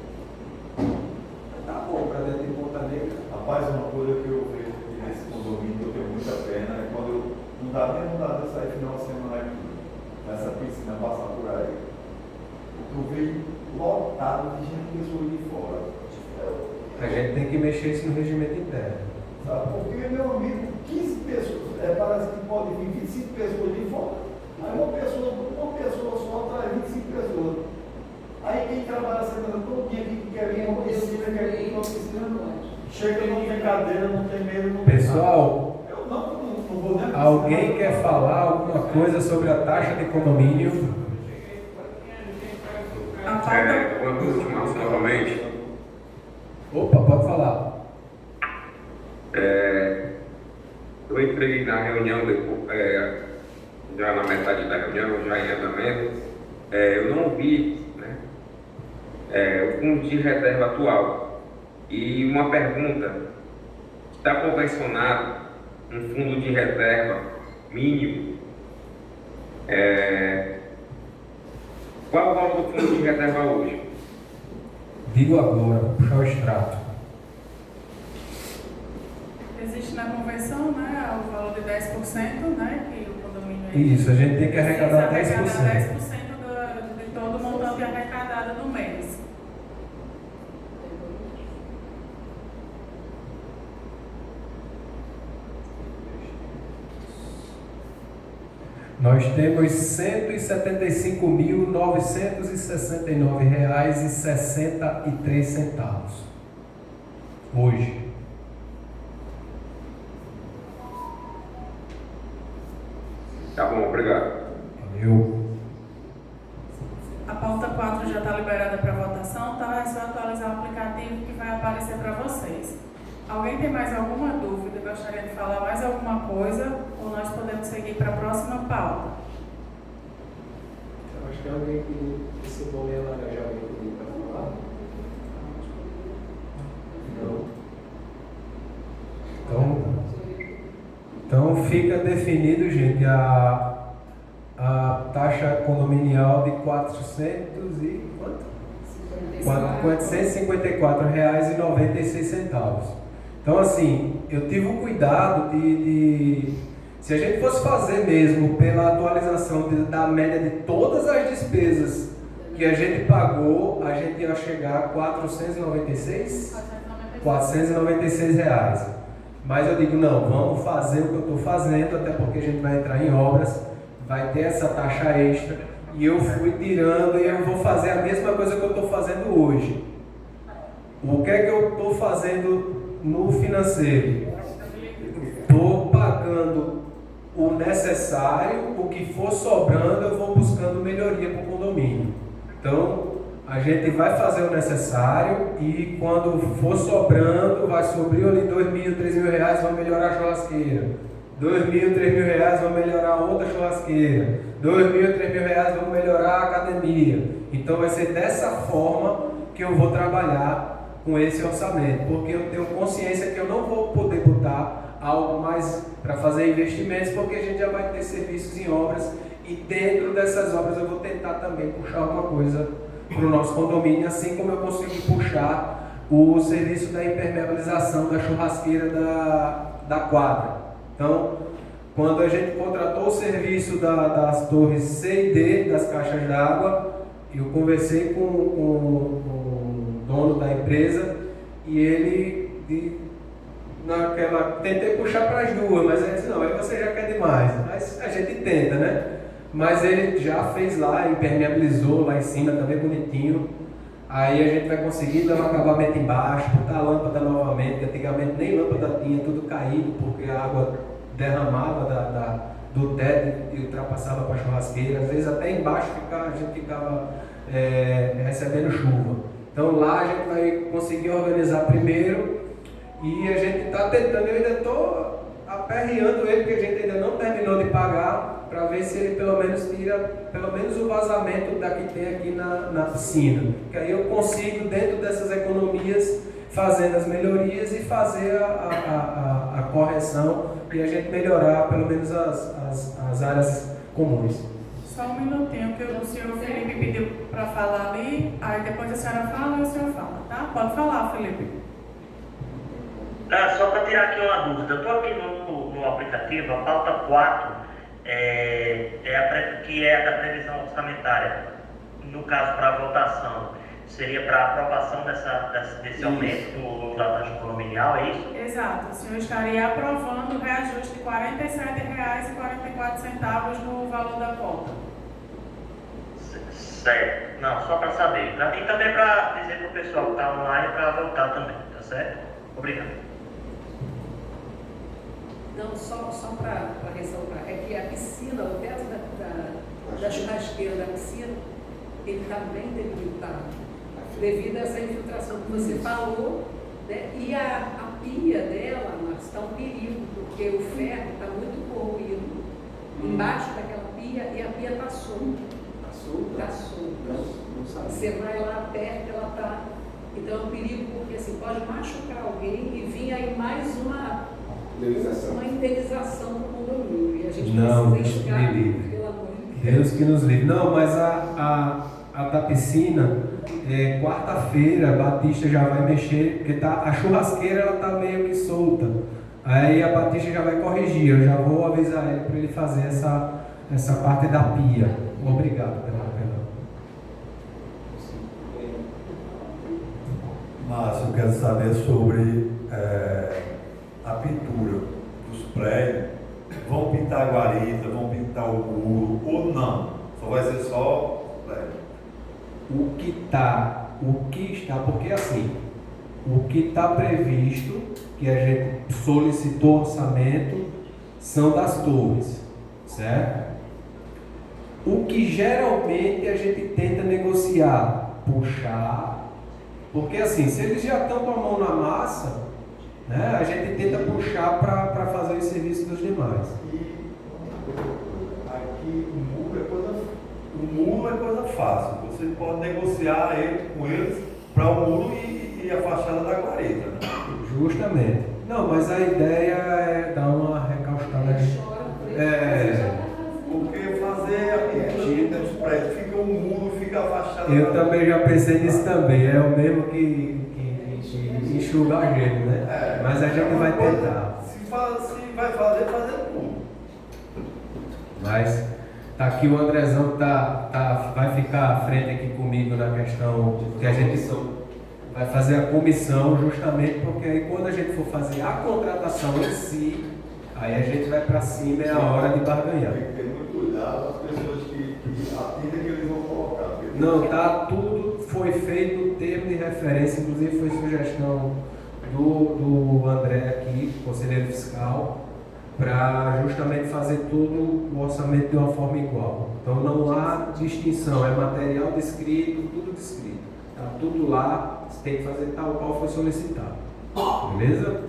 S3: Tá bom, para dentro de Ponta Negra.
S8: Rapaz, uma coisa que eu vejo aqui nesse condomínio que eu tenho muita pena é quando eu não dá nem vontade de sair final de semana aqui, nessa piscina, passar por aí. Eu vejo lotado de gente que pessoas de fora.
S3: A gente tem que mexer isso no regimento interno.
S8: Sabe? Porque, meu amigo, 15 pessoas, parece que pode vir 25 pessoas de fora. Aí uma pessoa só traz 25 pessoas. Aí quem trabalha a semana todo dia que quer vir uma piscina, quer vir uma piscina, chega, não tem cadeira, não tem medo, não tem
S3: Pessoal,
S8: eu não vou nem
S3: alguém quer falar alguma coisa sobre a taxa de condomínio?
S13: Uma coisa de Márcio novamente.
S3: Opa, pode falar.
S13: eu entrei na reunião, depois, já na metade da reunião, já em andamento, eu não vi, né, o fundo de reserva atual. E uma pergunta: está convencionado um fundo de reserva mínimo? Qual é o valor do fundo de reserva hoje?
S3: Digo agora, vou puxar o extrato.
S1: Existe na convenção, né, o valor de 10%, né, que o condomínio...
S3: Isso, a gente tem que arrecadar 10%.
S1: Arrecadar 10% de todo o montante arrecadado no mês.
S3: Nós temos R$ 175.969,63 hoje.
S13: Tá bom, obrigado.
S3: Valeu.
S1: A pauta 4 já está liberada para votação, tá? É só atualizar o aplicativo que vai aparecer para vocês. Alguém tem mais alguma dúvida? Gostaria de falar mais alguma coisa? Ou nós podemos seguir para a próxima pauta?
S3: Eu acho que alguém que esse nome é laranja, alguém pediu para falar? Não. Então fica definido, gente, a taxa condominial de R$ 454,96. Então, assim, eu tive o cuidado se a gente fosse fazer mesmo pela atualização da média de todas as despesas que a gente pagou, a gente ia chegar a R$ 496 reais. Mas eu digo, não, vamos fazer o que eu estou fazendo, até porque a gente vai entrar em obras, vai ter essa taxa extra, e eu fui tirando e eu vou fazer a mesma coisa que eu estou fazendo hoje. O que é que eu estou fazendo no financeiro? Estou pagando o necessário, o que for sobrando eu vou buscando melhoria para o condomínio. Então, a gente vai fazer o necessário e quando for sobrando, vai sobrar ali R$2.000, R$3.000, vamos melhorar a churrasqueira. R$2.000, R$3.000, vamos melhorar outra churrasqueira. R$2.000, R$3.000, vamos melhorar a academia. Então vai ser dessa forma que eu vou trabalhar com esse orçamento, porque eu tenho consciência que eu não vou poder botar algo mais para fazer investimentos, porque a gente já vai ter serviços em obras e dentro dessas obras eu vou tentar também puxar alguma coisa para o nosso condomínio, assim como eu consegui puxar o serviço da impermeabilização da churrasqueira da quadra. Então, quando a gente contratou o serviço das torres C e D, das caixas d'água, eu conversei com o dono da empresa e ele, tentei puxar para as duas, mas ele disse, não, aí você já quer demais, mas a gente tenta, né? Mas ele já fez lá, impermeabilizou lá em cima, tá bem bonitinho. Aí a gente vai conseguir dar um acabamento embaixo, botar a lâmpada novamente, que antigamente nem lâmpada tinha, tudo caído, porque a água derramava do teto e ultrapassava para a churrasqueira. Às vezes até embaixo a gente ficava recebendo chuva. Então lá a gente vai conseguir organizar primeiro e a gente está tentando, eu ainda estou aperreando ele, porque a gente ainda não terminou de pagar, para ver se ele pelo menos tira pelo menos o vazamento da que tem aqui na piscina. Que aí eu consigo, dentro dessas economias, fazendo as melhorias e fazer a correção e a gente melhorar pelo menos as áreas comuns.
S1: Só um minutinho, que o senhor Felipe pediu para falar ali, aí depois a senhora fala e o senhor fala, tá? Pode falar, Felipe.
S9: Só para tirar aqui uma dúvida, eu estou aqui no aplicativo, a pauta 4 que é a da previsão orçamentária. No caso, para a votação, seria para a aprovação desse aumento da taxa condominial, é isso?
S1: Exato, o senhor estaria aprovando o reajuste de R$ 47,44 no valor da cota.
S9: Certo, não, só para saber. E também para dizer para o pessoal que está online para votar também, tá certo? Obrigado.
S12: Não, só para ressaltar, é que a piscina, o teto da churrasqueira da piscina, ele também debilitado, devido a essa infiltração que você falou, né? E a pia dela, Marcos, está um perigo, porque porque o ferro está muito corroído embaixo daquela pia e a pia está solta. Está solta. Você vai lá perto, ela está. Então é um perigo, porque assim, pode machucar alguém e vir aí mais uma indenização do condomínio. E a gente
S3: Não,
S12: precisa
S3: Deus que
S12: estar,
S3: me livre.
S12: pelo amor de Deus.
S3: Deus que nos livre. Não, mas a da piscina, quarta-feira, a Batista já vai mexer, porque a churrasqueira ela tá meio que solta. Aí a Batista já vai corrigir, eu já vou avisar ele para ele fazer essa parte da pia. Obrigado pela
S8: Márcio, eu quero saber sobre a pintura dos prédios. Vão pintar a guarita, vão pintar o muro ou não? Só vai ser só o prédio?
S3: O que está, porque assim, o que está previsto, que a gente solicitou orçamento, são das torres, certo? O que geralmente a gente tenta negociar, puxar, porque assim, se eles já estão com a mão na massa, né, a gente tenta puxar para fazer o serviço dos demais.
S8: Aqui o muro é coisa fácil. Você pode negociar com eles para o muro e a fachada da guarita, né?
S3: Justamente. Não, mas a ideia é dar uma recaustada aqui.
S8: Porque fazer a pintura dos prédios, fica o muro, fica a fachada.
S3: Eu também já pensei nisso também. É o mesmo que enxuga a gente, né? Mas a gente vai tentar.
S8: Se vai fazer tudo.
S3: Mas tá aqui o Andrezão vai ficar à frente aqui comigo na questão que a gente vai fazer a comissão, justamente porque aí quando a gente for fazer a contratação em si, aí a gente vai para cima, é a hora de barganhar.
S8: Tem que ter muito cuidado com as pessoas que atendem que eles vão colocar.
S3: Não, tá, tudo foi feito no termo de referência, inclusive foi sugestão do André aqui, conselheiro fiscal, para justamente fazer todo o orçamento de uma forma igual. Então não há distinção, é material descrito, tudo descrito. Está tudo lá, você tem que fazer tal qual foi solicitado. Beleza?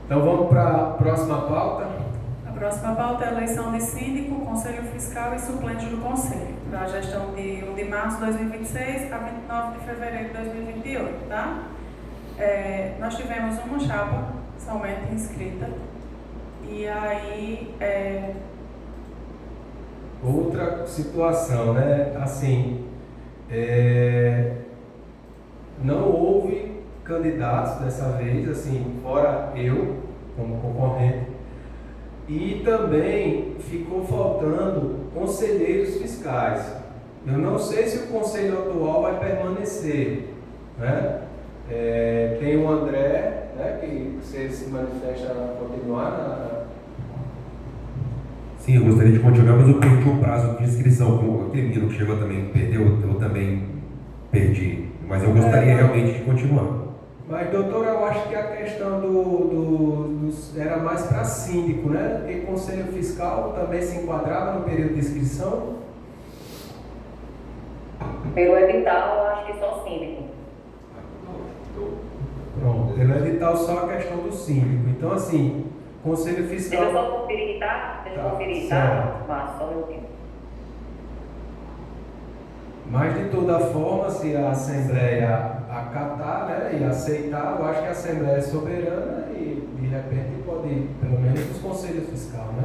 S3: Então vamos para a próxima pauta.
S1: A próxima pauta é a eleição de síndico, conselho fiscal e suplentes do conselho, para a gestão de 1 de março de 2026 a 29 de fevereiro de 2028, tá? Nós tivemos uma chapa somente inscrita, e aí
S3: outra situação, né? Assim, não houve candidatos dessa vez, assim, fora eu como concorrente, e também ficou faltando conselheiros fiscais. Eu não sei se o conselho atual vai permanecer, né? Tem o André, né, que se manifesta a continuar
S15: Sim, eu gostaria de continuar, mas eu perdi o prazo de inscrição. Aquele menino que chegou também perdeu, eu também perdi. Mas eu gostaria realmente de continuar.
S3: Mas, doutor, eu acho que a questão era mais para síndico, né? Porque conselho fiscal também se enquadrava no período de inscrição?
S10: Pelo edital, eu acho que só síndico.
S3: Pronto, pelo edital só a questão do síndico. Então, assim, conselho fiscal...
S10: Deixa eu só conferir, tá? Deixa eu conferir, tá? Mas só um minutinho.
S3: Mas, de toda forma, se a Assembleia acatar, né, e aceitar, eu acho que a Assembleia é soberana e, de repente, pode ir, pelo menos, os conselhos fiscais, né?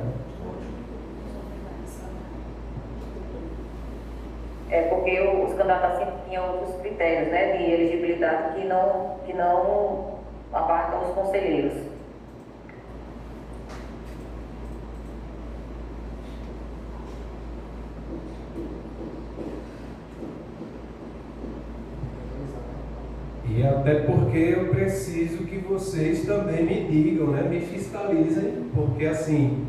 S10: Porque os candidatos sempre tinham outros critérios, né, de elegibilidade que não abarcam os conselheiros.
S3: E até porque eu preciso que vocês também me digam, né, me fiscalizem, porque assim,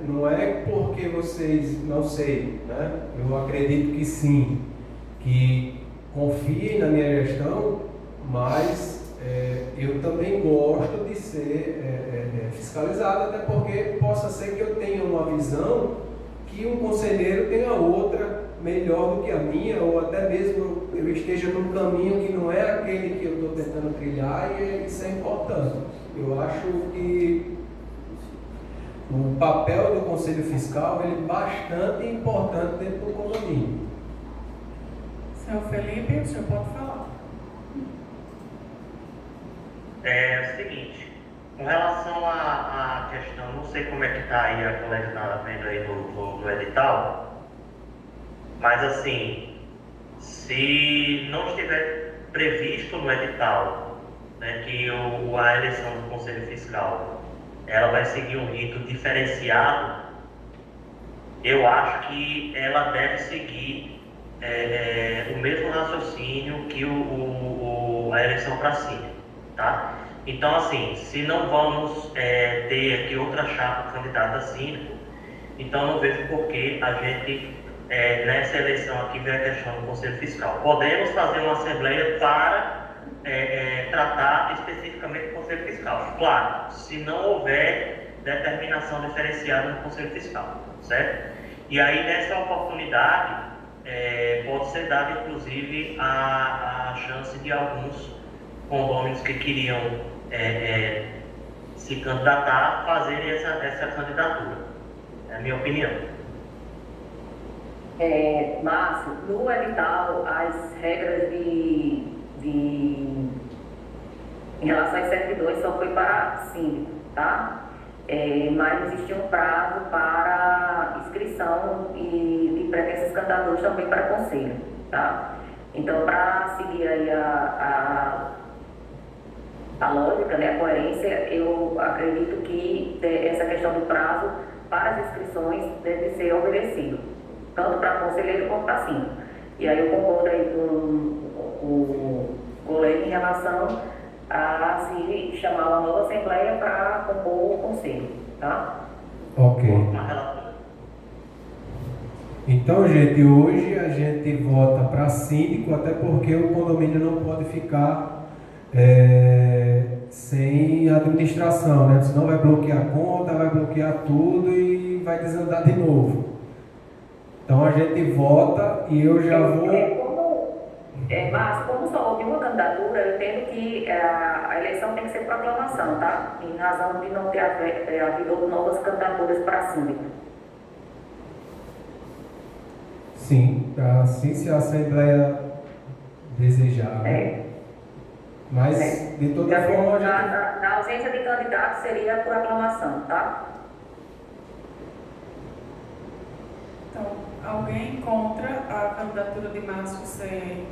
S3: não é porque vocês, não sei, né, eu acredito que sim, que confiem na minha gestão, mas eu também gosto de ser fiscalizado, até porque possa ser que eu tenha uma visão que um conselheiro tenha outra melhor do que a minha, ou até mesmo eu esteja num caminho que não é aquele que eu estou tentando trilhar, e isso é importante. Eu acho que o papel do Conselho Fiscal ele é bastante importante dentro do condomínio.
S1: Senhor Felipe, o senhor pode falar.
S9: É o seguinte, com relação à questão, não sei como é que está aí a colega está vendo aí no edital, mas assim, se não estiver previsto no edital, né, que a eleição do Conselho Fiscal ela vai seguir um rito diferenciado, eu acho que ela deve seguir o mesmo raciocínio que a eleição para cima, tá? Então, assim, se não vamos ter aqui outra chapa candidata a síndico, então não vejo por que a gente, nessa eleição aqui, ver a questão do Conselho Fiscal. Podemos fazer uma assembleia para tratar especificamente do Conselho Fiscal. Claro, se não houver determinação diferenciada no Conselho Fiscal, certo? E aí, nessa oportunidade, pode ser dada, inclusive, a chance de alguns condôminos que queriam se candidatar fazerem essa candidatura. É a minha opinião.
S10: Márcio, no edital, as regras em relação às servidões só foi para síndico, tá? Mas existia um prazo para inscrição e de pretensas candidaturas também para conselho, tá? Então, para seguir aí a lógica, né, a coerência, eu acredito que essa questão do prazo para as inscrições deve ser obedecido, tanto para conselheiro quanto para síndico. E aí eu concordo aí com o colega em relação a se chamar uma nova assembleia para compor o conselho, tá?
S3: Ok. Então, gente, hoje a gente vota para síndico, até porque o condomínio não pode ficar sem administração, né? Senão vai bloquear a conta, vai bloquear tudo e vai desandar de novo. Então a gente vota e eu já vou...
S10: Mas como só houve uma candidatura, eu entendo que a eleição tem que ser por aclamação, tá? Em razão de não ter havido novas candidaturas para síndico.
S3: Sim, assim se a Assembleia desejar. Mas, de toda forma...
S10: Na ausência de candidato, seria por aclamação, tá?
S1: Então, alguém contra a candidatura de Márcio ser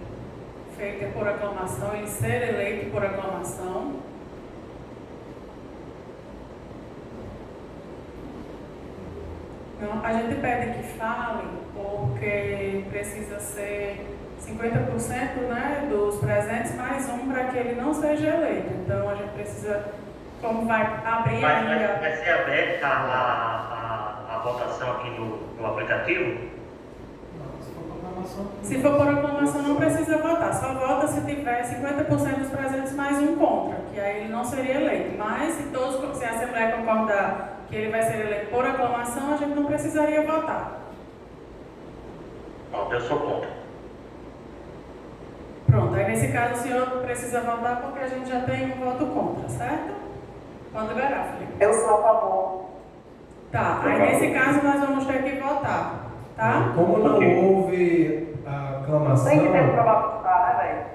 S1: feita por aclamação, ele ser eleito por aclamação? Então, a gente pede que fale, porque precisa ser 50%, né, dos presentes, mais um para que ele não seja eleito. Então, a gente precisa, como vai abrir ainda...
S9: Vai ser aberta a votação aqui no aplicativo?
S1: Se for por aclamação, não precisa votar. Só vota se tiver 50% dos presentes mais um contra, que aí ele não seria eleito. Mas se a Assembleia concordar que ele vai ser eleito por aclamação, a gente não precisaria votar.
S9: Eu sou contra.
S1: Pronto, aí nesse caso o senhor precisa votar porque a gente já tem um voto contra, certo? Pode liberar, Felipe.
S6: Eu sou a favor.
S1: Tá, aí nesse caso nós vamos ter que votar, tá?
S3: Como não houve a aclamação...
S6: Tem que ter um votar, né,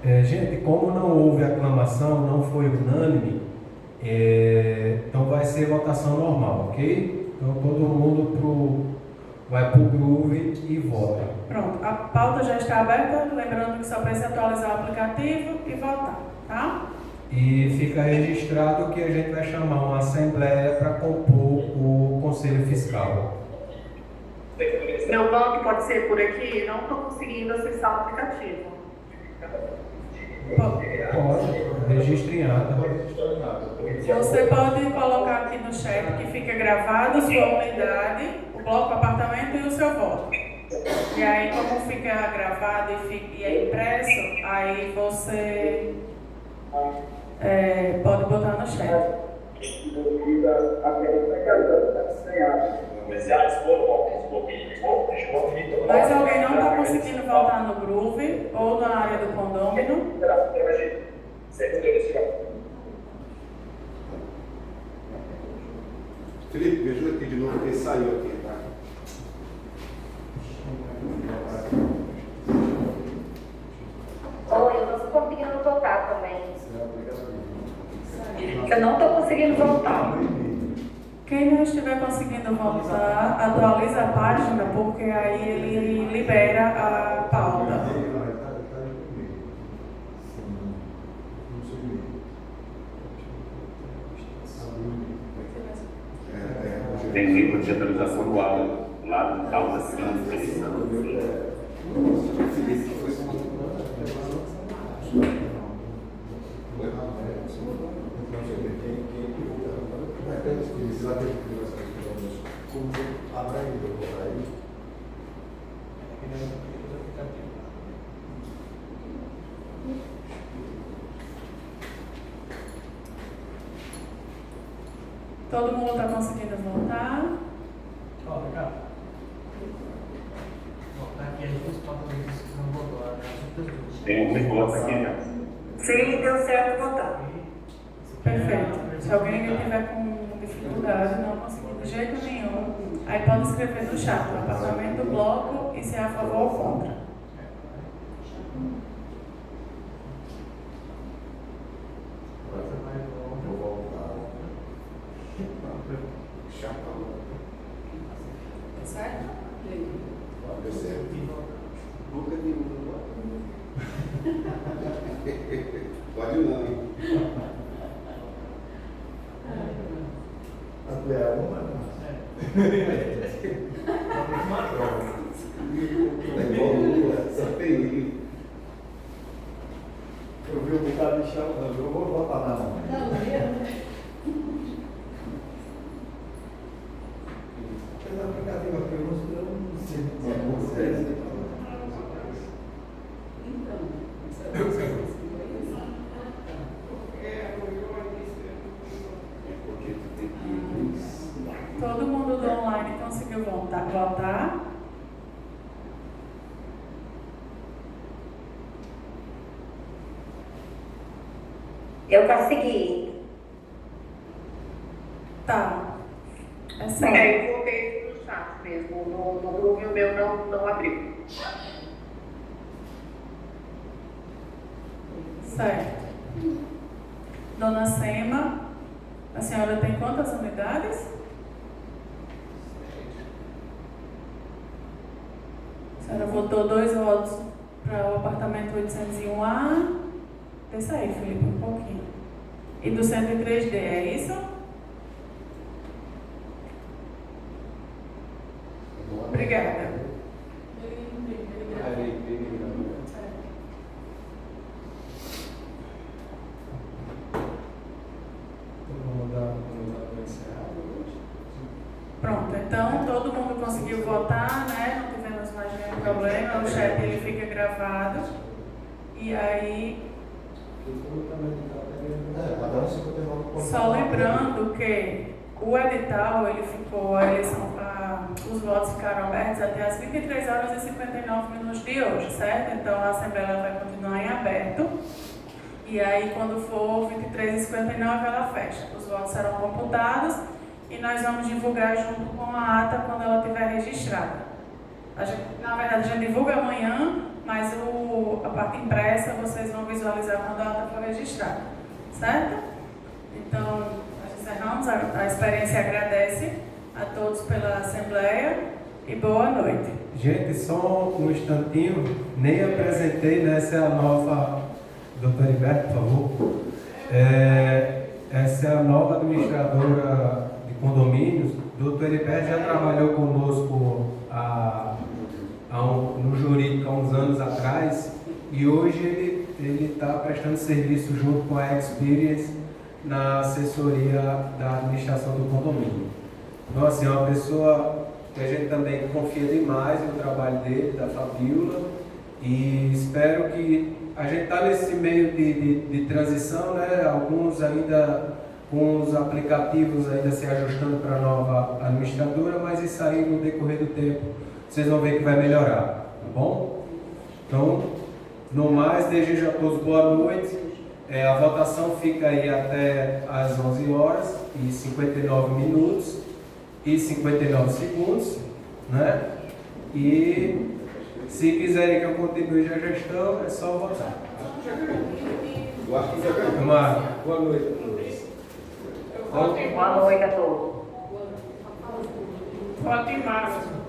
S6: velho?
S3: Gente, como não houve aclamação, não foi unânime, então vai ser votação normal, ok? Então todo mundo vai para o Groove e vota.
S1: Pronto, a pauta já está aberta, lembrando que só precisa atualizar o aplicativo e votar, tá?
S3: E fica registrado que a gente vai chamar uma assembleia para compor o Conselho Fiscal.
S6: Meu banco pode ser por aqui? Não estou conseguindo acessar o aplicativo.
S3: Pode, registre em ata.
S1: Você pode colocar aqui no chat que fica gravado sua unidade, o bloco apartamento e o seu voto. E aí, como fica gravado e é impresso, aí você pode botar no chat. Mas alguém não está conseguindo voltar no Groove ou na área do condômino?
S2: Felipe, me ajuda aqui de novo, porque saiu aqui, tá?
S10: Oi, eu não estou conseguindo voltar também. Eu não estou conseguindo voltar.
S1: Quem não estiver conseguindo voltar, atualiza a página, porque aí ele libera a pauta.
S16: Tem nível de atualização do áudio, lá do calma,
S1: Todo mundo está conseguindo voltar?
S7: Ó, Ricardo. Voltar aqui, as duas pautas que não voltou.
S16: Tem um negócio aqui, né?
S6: Sim, deu certo voltar.
S1: Perfeito. Se alguém estiver com dificuldade, não conseguindo de jeito nenhum, aí pode escrever no chat o apartamento do bloco e se é a favor ou contra. Certo?
S2: Deu certo. Boca de pode não, hein?
S8: Até uma,
S2: É igual Lula, só tem livro.
S8: eu vi um bocado de chão, eu vou botar na mão. Esse aplicativo aqui, eu não sei como é que é.
S1: Todo mundo do online conseguiu voltar?
S10: Eu consegui.
S1: Tá. É certo.
S6: Eu voltei no chat mesmo, no Groove o meu não abriu.
S1: Certo. Dona Sema, a senhora tem quantas unidades? A senhora votou 2 votos para o apartamento 801A. Desça aí, Felipe, um pouquinho. E do 103D, é isso? Obrigada. Pronto, então todo mundo conseguiu votar, né? Não tivemos mais nenhum problema. O chat ele fica gravado. E aí, só lembrando que o edital, ele ficou, a eleição, os votos ficaram abertos até as 23 horas e 59 minutos de hoje, certo? Então a Assembleia vai continuar em aberto. E aí, quando for 23h59, ela fecha. Os votos serão computados e nós vamos divulgar junto com a ata quando ela estiver registrada. Na verdade, a gente divulga amanhã, mas a parte impressa vocês vão visualizar quando a ata for registrada. Certo? Então, nós encerramos. A experiência agradece a todos pela Assembleia e boa noite.
S3: Gente, só um instantinho, nem apresentei, né? Essa é a nova, doutor Heriberto, por favor. Essa é a nova administradora de condomínios. O doutor Heriberto já trabalhou conosco no jurídico há uns anos atrás e hoje ele está prestando serviço junto com a Experience na assessoria da administração do condomínio. Então, assim, é uma pessoa que a gente também confia demais no trabalho dele, da Fabiola, e espero que a gente está nesse meio de transição, né? Alguns ainda com os aplicativos ainda se ajustando para a nova administradora, mas isso aí no decorrer do tempo vocês vão ver que vai melhorar, tá bom? Então, no mais, desejo a todos boa noite. A votação fica aí até às 11 horas e 59 minutos e 59 segundos, né? E se quiserem que eu continue a gestão, é só votar. Boa noite a todos.
S10: Boa noite a todos.
S12: Voto em massa.